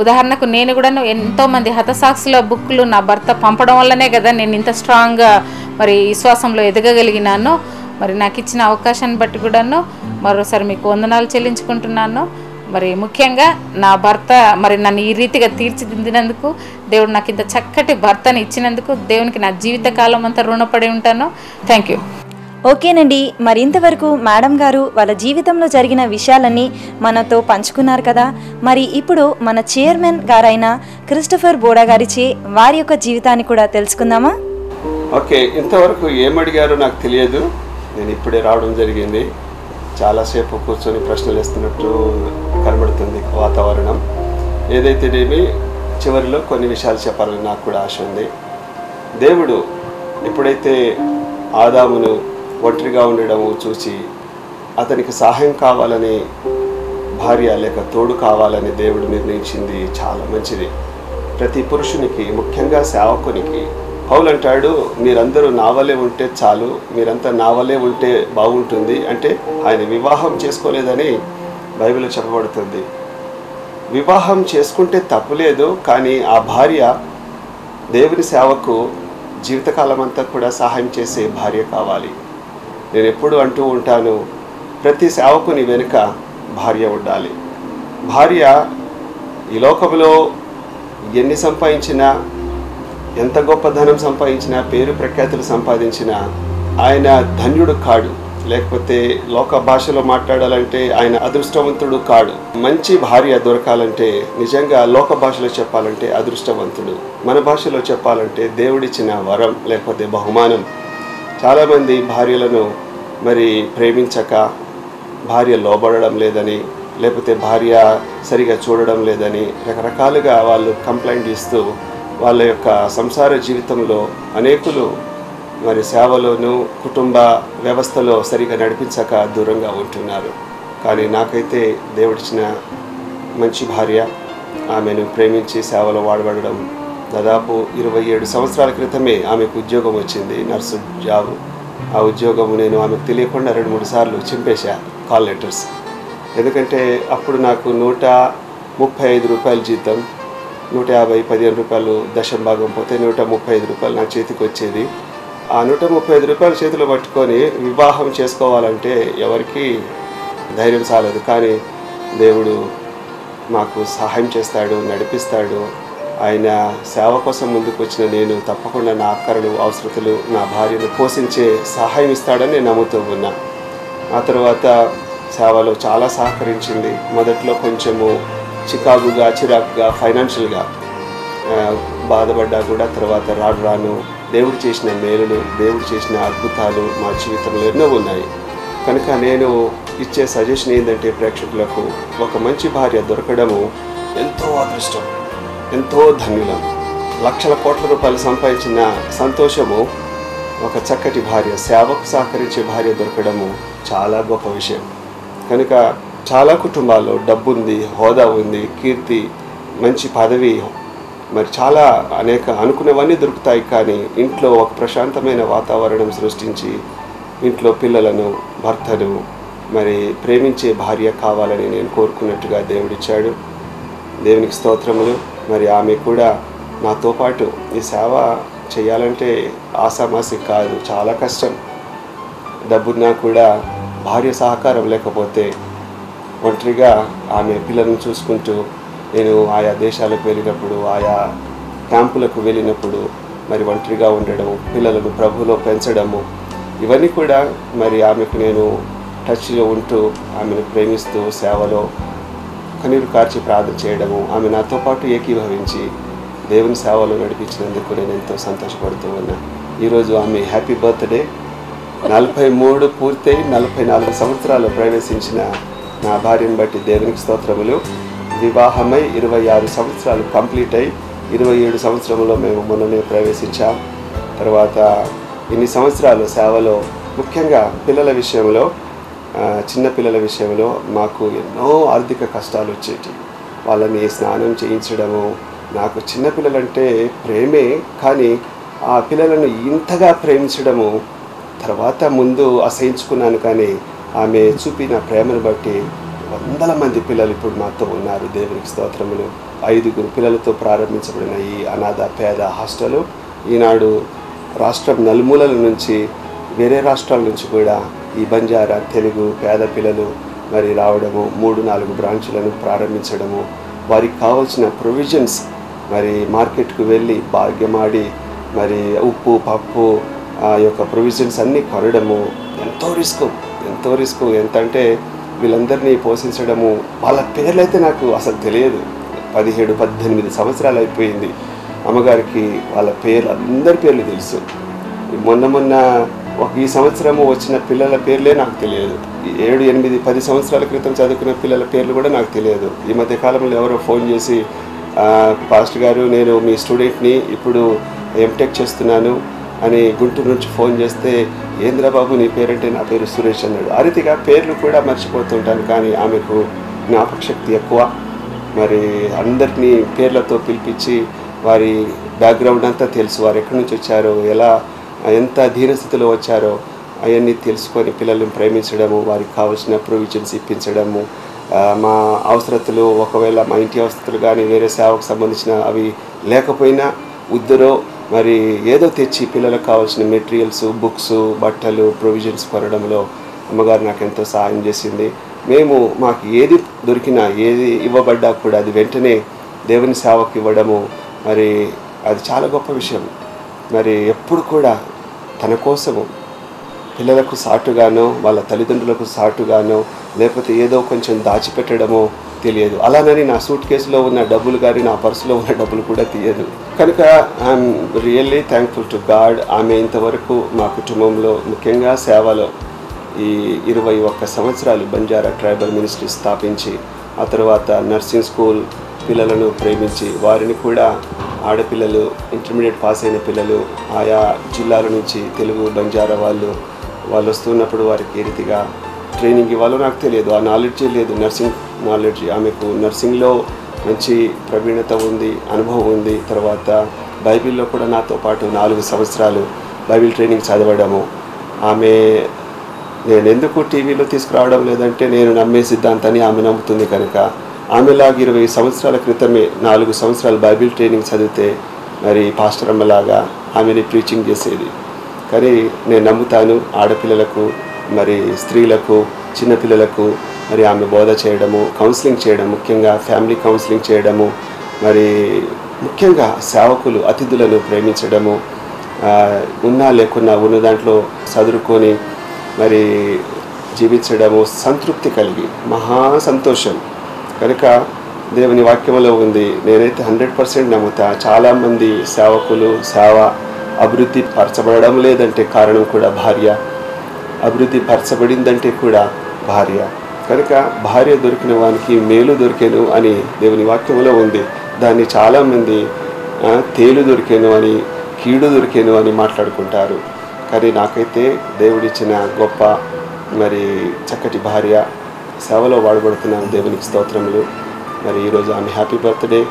ఉదాహరణకు నేను కూడా ఎంతోమంది హతసాక్షుల బుక్లు నా భర్త పంపడం వల్లనే కదా నేను ఇంత స్ట్రాంగ్గా మరి విశ్వాసంలో ఎదగగలిగినాను. మరి నాకు ఇచ్చిన అవకాశాన్ని బట్టి కూడాను మరోసారి మీకు వందనాలు చెల్లించుకుంటున్నాను. మరి ముఖ్యంగా నా భర్త మరి నన్ను ఈ రీతిగా తీర్చిదిద్దినందుకు, దేవుడు నాకు ఇంత చక్కటి భర్తని ఇచ్చినందుకు దేవునికి నా జీవితకాలం అంతా రుణపడి ఉంటాను. Thank you. ఓకేనండి, మరి ఇంతవరకు మేడం గారు వాళ్ళ జీవితంలో జరిగిన విషయాలన్నీ మనతో పంచుకున్నారు కదా. మరి ఇప్పుడు మన చైర్మన్ గారైన క్రిస్టఫర్ బోడా గారిచే వారి యొక్క జీవితాన్ని కూడా తెలుసుకుందామా? ఓకే, ఇంతవరకు ఏమడిగారో నాకు తెలియదు, నేను ఇప్పుడే రావడం జరిగింది. చాలాసేపు కూర్చొని ప్రశ్నలు వేస్తున్నట్టు కనబడుతుంది వాతావరణం. ఏదైతేనేమి చివరిలో కొన్ని విషయాలు చెప్పాలని నాకు కూడా ఆశ ఉంది. దేవుడు ఎప్పుడైతే ఆదామును ఒంటరిగా ఉండడం చూసి అతనికి సహాయం కావాలని భార్య లేక తోడు కావాలని దేవుడు నిర్ణయించింది చాలా మంచిది. ప్రతి పురుషునికి, ముఖ్యంగా సేవకునికి పౌలు అంటాడు, మీరందరూ నా వలే ఉంటే చాలు, మీరంతా నా వలే ఉంటే బాగుంటుంది. అంటే ఆయన వివాహం చేసుకోలేదని బైబిల్లో చెప్పబడుతుంది. వివాహం చేసుకుంటే తప్పులేదు, కానీ ఆ భార్య దేవుని సేవకు జీవితకాలం అంతా కూడా సహాయం చేసే భార్య కావాలి. నేను ఎప్పుడు అంటూ ఉంటాను, ప్రతి సేవకుని వెనుక భార్య ఉండాలి. భార్య ఈ లోకంలో ఎన్ని సంపాదించినా, ఎంత గొప్ప ధనం సంపాదించినా, పేరు ప్రఖ్యాతులు సంపాదించినా ఆయన ధన్యుడు కాడు. లేకపోతే లోక భాషలో మాట్లాడాలంటే ఆయన అదృష్టవంతుడు కాడు. మంచి భార్య దొరకాలంటే నిజంగా లోక భాషలో చెప్పాలంటే అదృష్టవంతుడు. మన భాషలో చెప్పాలంటే దేవుడిచ్చిన వరం లేకపోతే బహుమానం. చాలామంది భార్యలను మరి ప్రేమించక, భార్య లోబడడం లేదని, లేకపోతే భార్య సరిగా చూడడం లేదని రకరకాలుగా వాళ్ళు కంప్లైంట్ ఇస్తూ వాళ్ళ యొక్క సంసార జీవితంలో అనేకులు మరి సేవలోను కుటుంబ వ్యవస్థలో సరిగా నడిపించక దూరంగా ఉంటున్నారు. కానీ నాకైతే దేవుడిచ్చిన మంచి భార్య, ఆమెను ప్రేమించి సేవలో వాడబడడం. దాదాపు 27 సంవత్సరాల క్రితమే ఆమెకు ఉద్యోగం వచ్చింది, నర్సు జాబ్. ఆ ఉద్యోగము నేను ఆమెకు తెలియకుండా 2-3 సార్లు చింపేశా కాల్ లెటర్స్. ఎందుకంటే అప్పుడు నాకు 135 రూపాయల జీతం, 150 15 రూపాయలు దశం భాగం పోతే 135 రూపాయలు నా చేతికి వచ్చేది. ఆ 135 రూపాయలు చేతిలో పట్టుకొని వివాహం చేసుకోవాలంటే ఎవరికి ధైర్యం చాలదు. కానీ దేవుడు మాకు సహాయం చేస్తాడు, నడిపిస్తాడు. ఆయన సేవ కోసం ముందుకు వచ్చిన నేను తప్పకుండా నా అక్కరలు, అవసరతలు, నా భార్యను పోషించే సహాయం ఇస్తాడని నేను నమ్ముతూ ఉన్నా. ఆ తర్వాత సేవలో చాలా సహకరించింది. మొదట్లో కొంచెము చిరాకుగా ఫైనాన్షియల్గా బాధపడ్డా కూడా తర్వాత రాను దేవుడు చేసిన మేలులు, దేవుడు చేసిన అద్భుతాలు మా జీవితంలో ఎన్నో ఉన్నాయి. కనుక నేను ఇచ్చే సజెషన్ ఏంటంటే ప్రేక్షకులకు, ఒక మంచి భార్య దొరకడము ఎంతో అదృష్టం, ఎంతో ధన్యులం. లక్షల కోట్ల రూపాయలు సంపాదించిన సంతోషము ఒక చక్కటి భార్య, సేవకు సహకరించే భార్య దొరకడము చాలా గొప్ప విషయం. కనుక చాలా కుటుంబాల్లో డబ్బు ఉంది, హోదా ఉంది, కీర్తి, మంచి పదవి, మరి చాలా అనేక అనుకున్నవన్నీ దొరుకుతాయి. కానీ ఇంట్లో ఒక ప్రశాంతమైన వాతావరణం సృష్టించి ఇంట్లో పిల్లలను, భర్తను మరి ప్రేమించే భార్య కావాలని నేను కోరుకున్నట్టుగా దేవుడిచ్చాడు. దేవునికి స్తోత్రములు. మరి ఆమె కూడా నాతో పాటు ఈ సేవ చేయాలంటే ఆసామాసి కాదు, చాలా కష్టం. డబ్బున్నా కూడా భార్య సహకారం లేకపోతే ఒంటరిగా ఆమె పిల్లలను చూసుకుంటూ నేను ఆయా దేశాలకు వెళ్ళినప్పుడు, ఆయా క్యాంపులకు వెళ్ళినప్పుడు మరి ఒంటరిగా ఉండడం, పిల్లలను ప్రభువులో పెంచడము, ఇవన్నీ కూడా మరి ఆమెకు నేను టచ్లో ఉంటూ ఆమెను ప్రేమిస్తూ సేవలో కన్నీరు కార్చి ప్రార్థన చేయడము, ఆమె నాతో పాటు ఏకీభవించి దేవుని సేవలో నడిపించినందుకు నేను ఎంతో సంతోషపడుతూ ఉన్నా. ఈరోజు ఆమె హ్యాపీ బర్త్డే. 43 పూర్తయి 44 సంవత్సరాలు ప్రవేశించిన నా భార్యను బట్టి దేవునికి స్తోత్రములు. వివాహమై 26 సంవత్సరాలు కంప్లీట్ అయి 27 సంవత్సరంలో మేము మొన్ననే ప్రవేశించాం. తర్వాత ఇన్ని సంవత్సరాలు సేవలో, ముఖ్యంగా పిల్లల విషయంలో, చిన్న పిల్లల విషయంలో మాకు ఎన్నో ఆర్థిక కష్టాలు వచ్చేటి. వాళ్ళని స్నానం చేయించడము, నాకు చిన్నపిల్లలంటే ప్రేమే, కానీ ఆ పిల్లలను ఇంతగా ప్రేమించడము తర్వాత ముందు అసహించుకున్నాను. కానీ ఆమె చూపిన ప్రేమను బట్టి వందల మంది పిల్లలు ఇప్పుడు మాతో ఉన్నారు. దేవునికి స్తోత్రములు. 5 పిల్లలతో ప్రారంభించబడిన ఈ అనాథ పేద హాస్టల్ ఈనాడు రాష్ట్రం నలుమూలల నుంచి, వేరే రాష్ట్రాల నుంచి కూడా ఈ బంజారా, తెలుగు పేద పిల్లలు మరి రావడము, 3-4 బ్రాంచులను ప్రారంభించడము, వారికి కావాల్సిన ప్రొవిజన్స్ మరి మార్కెట్కు వెళ్ళి భాగ్యమాడి మరి ఉప్పు, పప్పు, ఆ యొక్క ప్రొవిజన్స్ అన్నీ కొనడము ఎంతో రిస్క్. ఎంత అంటే వీళ్ళందరినీ పోషించడము, వాళ్ళ పేర్లు అయితే నాకు అసలు తెలియదు. 17-18 సంవత్సరాలు అయిపోయింది. అమ్మగారికి వాళ్ళ పేర్లు, అందరి పేర్లు తెలుసు. మొన్న ఈ సంవత్సరము వచ్చిన పిల్లల పేర్లే నాకు తెలియదు. 7, 8, 10 సంవత్సరాల క్రితం చదువుకున్న పిల్లల పేర్లు కూడా నాకు తెలియదు. ఈ మధ్య కాలంలో ఎవరో ఫోన్ చేసి, పాస్టర్ గారు నేను మీ స్టూడెంట్ని, ఇప్పుడు ఎంటెక్ చేస్తున్నాను, అని గుంటూరు నుంచి ఫోన్ చేస్తే, ఏంద్రా బాబు నీ పేరంటే, నా పేరు సురేష్ అన్నాడు. ఆ రీతిగా పేర్లు కూడా మర్చిపోతుంటాను, కానీ ఆమెకు జ్ఞాపకశక్తి ఎక్కువ. మరి అందరినీ పేర్లతో పిలిపించి వారి బ్యాక్గ్రౌండ్ అంతా తెలుసు, వారు ఎక్కడి నుంచి వచ్చారో, ఎంత దీనస్థితిలో వచ్చారో అవన్నీ తెలుసుకొని పిల్లల్ని ప్రేమించడము, వారికి కావాల్సిన ప్రొవిజన్స్ ఇప్పించడము, మా అవసరతలు ఒకవేళ మా ఇంటి అవసరతలు కానీ వేరే సేవకు సంబంధించిన అవి లేకపోయినా ఉద్దరో మరి ఏదో తెచ్చి పిల్లలకు కావాల్సిన మెటీరియల్స్, బుక్స్, బట్టలు, ప్రొవిజన్స్ కొనడంలో అమ్మగారు నాకు ఎంతో సహాయం చేసింది. మాకు ఏది దొరికినా, ఏది ఇవ్వబడ్డా కూడా అది వెంటనే దేవుని సేవకు ఇవ్వడము మరి అది చాలా గొప్ప విషయం. మరి ఎప్పుడు కూడా తన కోసము పిల్లలకు సాటుగానో, వాళ్ళ తల్లిదండ్రులకు సాటుగానో, లేకపోతే ఏదో కొంచెం దాచిపెట్టడమో తెలియదు. అలానని నా సూట్ కేసులో ఉన్న డబ్బులు కానీ నా పర్సులో ఉన్న డబ్బులు కూడా తీయదు. కనుక I'm really thankful to God. ఆమె ఇంతవరకు మా కుటుంబంలో ముఖ్యంగా సేవలో ఈ 21 సంవత్సరాలు బంజారా ట్రైబల్ మినిస్ట్రీ స్థాపించి, ఆ తర్వాత నర్సింగ్ స్కూల్ పిల్లలను ప్రేమించి, వారిని కూడా ఆడపిల్లలు, ఇంటర్మీడియట్ పాస్ అయిన పిల్లలు, ఆయా జిల్లాల నుంచి తెలుగు బంజారా వాళ్ళు వస్తున్నప్పుడు వారికి ఏ రీతిగా ట్రైనింగ్ ఇవ్వాలో నాకు తెలియదు, ఆ నాలెడ్జే లేదు, నర్సింగ్ నాలెడ్జ్. ఆమెకు నర్సింగ్లో మంచి ప్రవీణత ఉంది, అనుభవం ఉంది. తర్వాత బైబిల్లో కూడా నాతో పాటు 4 సంవత్సరాలు బైబిల్ ట్రైనింగ్ చదవడము. నేను ఎందుకు టీవీలో తీసుకురావడం లేదంటే, నేను నమ్మే సిద్ధాంతాన్ని ఆమె నమ్ముతుంది కనుక. ఆమెలాగా 20 సంవత్సరాల క్రితమే 4 సంవత్సరాలు బైబిల్ ట్రైనింగ్ చదివితే మరి పాస్టర్ అమ్మలాగా ఆమెని ప్రీచింగ్ చేసేది. కానీ నేను నమ్ముతాను, ఆడపిల్లలకు, మరి స్త్రీలకు, చిన్నపిల్లలకు మరి ఆమె బోధ చేయడము, కౌన్సిలింగ్ చేయడం, ముఖ్యంగా ఫ్యామిలీ కౌన్సిలింగ్ చేయడము, మరి ముఖ్యంగా సేవకులు, అతిథులను ప్రేమించడము, ఉన్నా లేకున్నా ఉన్న దాంట్లో చదువుకొని మరి జీవించడము, సంతృప్తి కలిగి మహా సంతోషం. కనుక దేవుని వాక్యంలో ఉంది, నేనైతే 100% నమ్ముతా. చాలామంది సేవకులు సేవ అభివృద్ధి పరచబడడం లేదంటే కారణం కూడా భార్య, అభివృద్ధి పరచబడిందంటే కూడా భార్య. కనుక భార్య దొరికిన వానికి మేలు దొరికెను అని దేవుని వాక్యంలో ఉంది. దాన్ని చాలామంది తేలు దొరికెను అని, కీడు దొరికెను అని మాట్లాడుకుంటారు. కానీ నాకైతే దేవుడిచ్చిన గొప్ప మరి చక్కటి భార్య, సేవలో వాడబడుతున్నాను. దేవునికి స్తోత్రములు. మరి ఈరోజు ఆమె హ్యాపీ బర్త్డే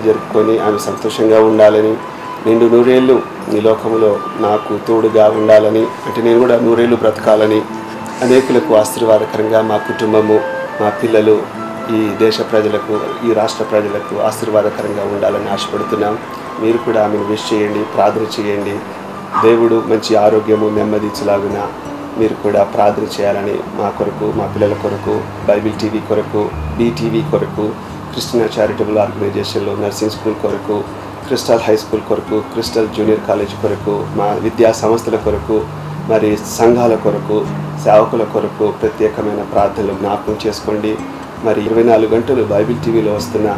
జరుపుకొని ఆమె సంతోషంగా ఉండాలని, నిండు 100 ఏళ్ళు ఈ లోకంలో నాకు తోడుగా ఉండాలని, అంటే నేను కూడా 100 ఏళ్ళు బ్రతకాలని, అనేకులకు ఆశీర్వాదకరంగా మా కుటుంబము, మా పిల్లలు, ఈ దేశ ప్రజలకు, ఈ రాష్ట్ర ప్రజలకు ఆశీర్వాదకరంగా ఉండాలని ఆశపడుతున్నాం. మీరు కూడా ఆమెను విష్ చేయండి, ప్రార్థన చేయండి. దేవుడు మంచి ఆరోగ్యము, నెమ్మది ఇచ్చలాగున మీరు కూడా ప్రార్థన చేయాలని మా కొరకు, మా పిల్లల కొరకు, బైబిల్ టీవీ కొరకు, BTV కొరకు, క్రిస్టియన్ చారిటబుల్ ఆర్గనైజేషన్లో నర్సింగ్ స్కూల్ కొరకు, క్రిస్టల్ హై స్కూల్ కొరకు, క్రిస్టల్ జూనియర్ కాలేజ్ కొరకు, మా విద్యా సంస్థల కొరకు, మరి సంఘాల కొరకు, సేవకుల కొరకు ప్రత్యేకమైన ప్రార్థనలు జ్ఞాపకం చేసుకోండి. మరి 24 గంటలు బైబిల్ టీవీలో వస్తున్న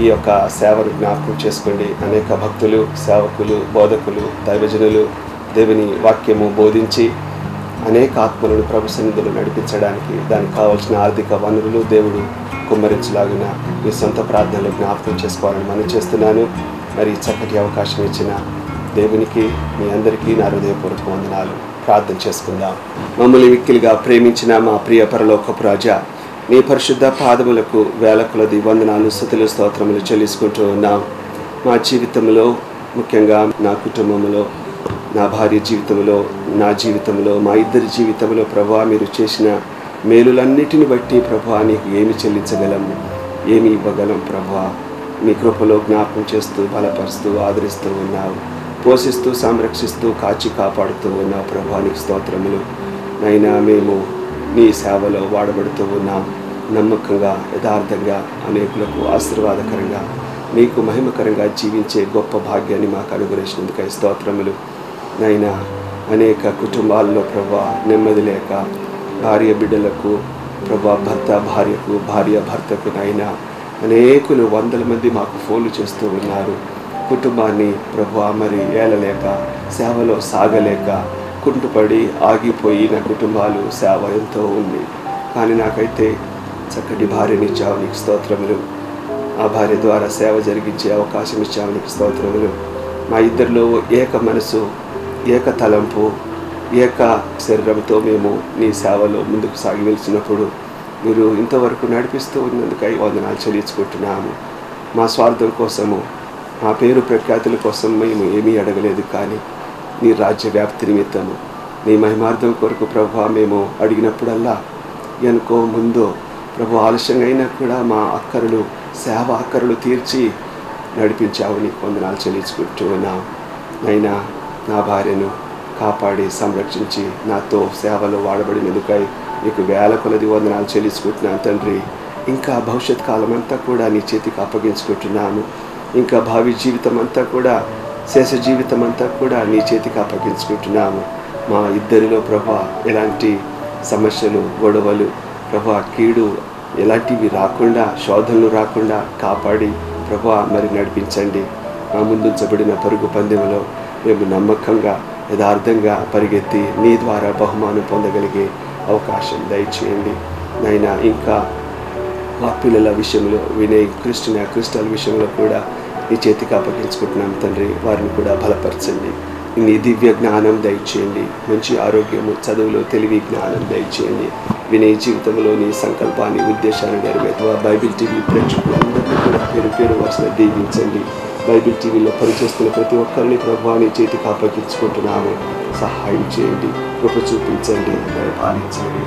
ఈ యొక్క సేవను జ్ఞాపకం చేసుకోండి. అనేక భక్తులు, సేవకులు, బోధకులు, దైవజనులు దేవుని వాక్యము బోధించి అనేక ఆత్మలను ప్రభు సన్నిధిలో నడిపించడానికి దానికి కావాల్సిన ఆర్థిక వనరులు దేవుడు కుమ్మరించలాగిన మీ సొంత ప్రార్థనలు జ్ఞాపకం చేసుకోవాలని మనం చేస్తున్నాను. మరి చక్కటి అవకాశం ఇచ్చిన దేవునికి, మీ అందరికీ నా హృదయపూర్వక వందనాలు. ప్రార్థన చేసుకుందాం. మమ్మల్ని మిక్కిలిగా ప్రేమించిన మా ప్రియ పరలోకపు రాజా, నీ పరిశుద్ధ పాదములకు వేల కొలది వందనాలు, స్తుతులు, స్తోత్రములు చెల్లించుకుంటూ ఉన్నాం. మా జీవితంలో, ముఖ్యంగా నా కుటుంబంలో, నా భార్య జీవితంలో, నా జీవితంలో, మా ఇద్దరి జీవితంలో ప్రభువా మీరు చేసిన మేలులన్నిటిని బట్టి ప్రభువా నీకు ఏమి చెల్లించగలము, ఏమి ఇవ్వగలం ప్రభువా. మీ కృపలో జ్ఞాపకం చేస్తూ, బలపరుస్తూ, ఆదరిస్తూ ఉన్నావు, పోషిస్తూ, సంరక్షిస్తూ, కాచి కాపాడుతూ ఉన్నావు ప్రభువా. నీకు స్తోత్రములు. నైనా మేము నీ సేవలో వాడబడుతూ ఉన్నాం. నమ్మకంగా, యథార్థంగా, అనేకులకు ఆశీర్వాదకరంగా, నీకు మహిమకరంగా జీవించే గొప్ప భాగ్యాన్ని మాకు అనుగ్రహించినందుకై స్తోత్రములు. నైనా అనేక కుటుంబాల్లో ప్రభువా నెమ్మది లేక, భార్య బిడ్డలకు ప్రభువా, భర్త భార్యకు, భార్య భర్తకు నైనా అనేకులు 100 మంది మాకు ఫోన్లు చేస్తూ ఉన్నారు. కుటుంబాన్ని ప్రభువా మరి ఏలలేక, సేవలో సాగలేక, కుంటుపడి ఆగిపోయిన కుటుంబాలు సేవ ఎంతో ఉంది. కానీ నాకైతే చక్కటి భార్యని ఇచ్చావు, నీకు స్తోత్రములు. ఆ భార్య ద్వారా సేవ జరిగించే అవకాశం ఇచ్చావు, నీకు స్తోత్రములు. మా ఇద్దరిలో ఏక మనసు, ఏక తలంపు, ఏక శరీరంతో మేము నీ సేవలో ముందుకు సాగి వెళ్తున్నప్పుడు మీరు ఇంతవరకు నడిపిస్తూ ఉన్నందుకై వందనాలు చెల్లించుకుంటున్నాము. మా స్వార్థం కోసము, మా పేరు ప్రఖ్యాతుల కోసం మేము ఏమీ అడగలేదు, కానీ నీ రాజ్య వ్యాప్తి నిమిత్తము, నీ మహిమార్థం కొరకు ప్రభు మేము అడిగినప్పుడల్లా ఎనుకో ముందో ప్రభు ఆలస్యంగా అయినా కూడా మా అక్కరులు, సేవ అక్కరులు తీర్చి నడిపించావు. నీకు వందనాలు చెల్లించుకుంటూ ఉన్నాము. అయినా నా భార్యను కాపాడి సంరక్షించి నాతో సేవలో వాడబడినందుకై నీకు వేల కొలది వందనాలు చెల్లించుకుంటున్నాను తండ్రి. ఇంకా భవిష్యత్ కాలం అంతా కూడా నీ చేతికి అప్పగించుకుంటున్నాను. ఇంకా భావి జీవితం అంతా కూడా, శేష జీవితం అంతా కూడా నీ చేతికి అప్పగించుకుంటున్నాము. మా ఇద్దరిలో ప్రభా ఎలాంటి సమస్యలు, గొడవలు, ప్రభా కీడు ఎలాంటివి రాకుండా, శోధనలు రాకుండా కాపాడి ప్రభా మరి నడిపించండి. మా ముందుంచబడిన పరుగు పందెంలో మేము నమ్మకంగా, యథార్థంగా పరిగెత్తి నీ ద్వారా బహుమానం పొందగలిగే అవకాశం దయచేయండి నైనా. ఇంకా మా పిల్లల విషయంలో, వినయ్, క్రిస్టల్ విషయంలో కూడా నీ చేతికి అప్పగించుకుంటున్నాం తండ్రి. వారిని కూడా బలపరచండి. నీ దివ్య జ్ఞానం దయచేయండి. మంచి ఆరోగ్యము, చదువులో తెలివి, జ్ఞానం దయచేయండి. వినయ్ జీవితంలో నీ సంకల్పాన్ని, ఉద్దేశాన్ని నెరవేర్చవా. బైబిల్ టీవీ ప్రేక్షకులందరినీ కూడా పేరు పేరు వరుసగా దీవించండి. బైబిల్ టీవీలో పనిచేస్తున్న ప్రతి ఒక్కరిని ప్రభువా నీ చేతికి అప్పగించుకుంటున్నాము. సహాయం చేయండి, కృప చూపించండి, దయపాలించండి.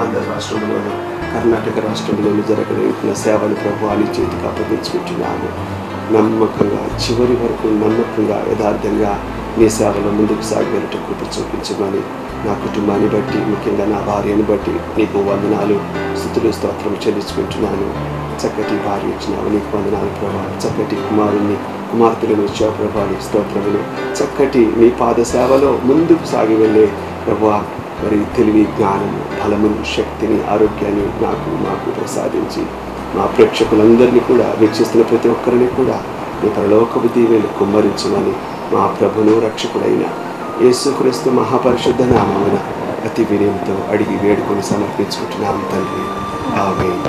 ఆంధ్ర రాష్ట్రంలోను, కర్ణాటక రాష్ట్రంలోను జరగనున్న సేవలు ప్రభువా నీ చేతికి అప్పగించుకుంటున్నాము. నమ్మకంగా, చివరి వరకు నమ్మకంగా, యథార్థంగా నీ సేవలో ముందుకు సాగేట కృప చూపించమని, నా కుటుంబాన్ని బట్టి, ముఖ్యంగా నా భార్యను బట్టి నీకు వందనాలు, స్తుతులు, స్తోత్రం చెల్లించుకుంటున్నాను. చక్కటి భార్య ఇచ్చినావు, నీకు వందనాలు ప్రభా. చక్కటి కుమార్తెలను ఇచ్చావు ప్రభా, నీకు స్తోత్రములు. చక్కటి నీ పాద సేవలో ముందుకు సాగి వెళ్ళే ప్రభా మరి తెలివి, జ్ఞానము, బలమును, శక్తిని, ఆరోగ్యాన్ని మాకు ప్రసాదించి మా ప్రేక్షకులందరినీ కూడా, వీక్షిస్తున్న ప్రతి ఒక్కరిని కూడా నీ పరలోకపు దీవెనలు కుమ్మరించమని మా ప్రభును రక్షకుడైన యేసుక్రీస్తు మహాపరిశుద్ధ నామమున అతి వినయంతో అడిగి వేడుకొని సమర్పించుకుంటున్నాము తండ్రి. ఆమేన్.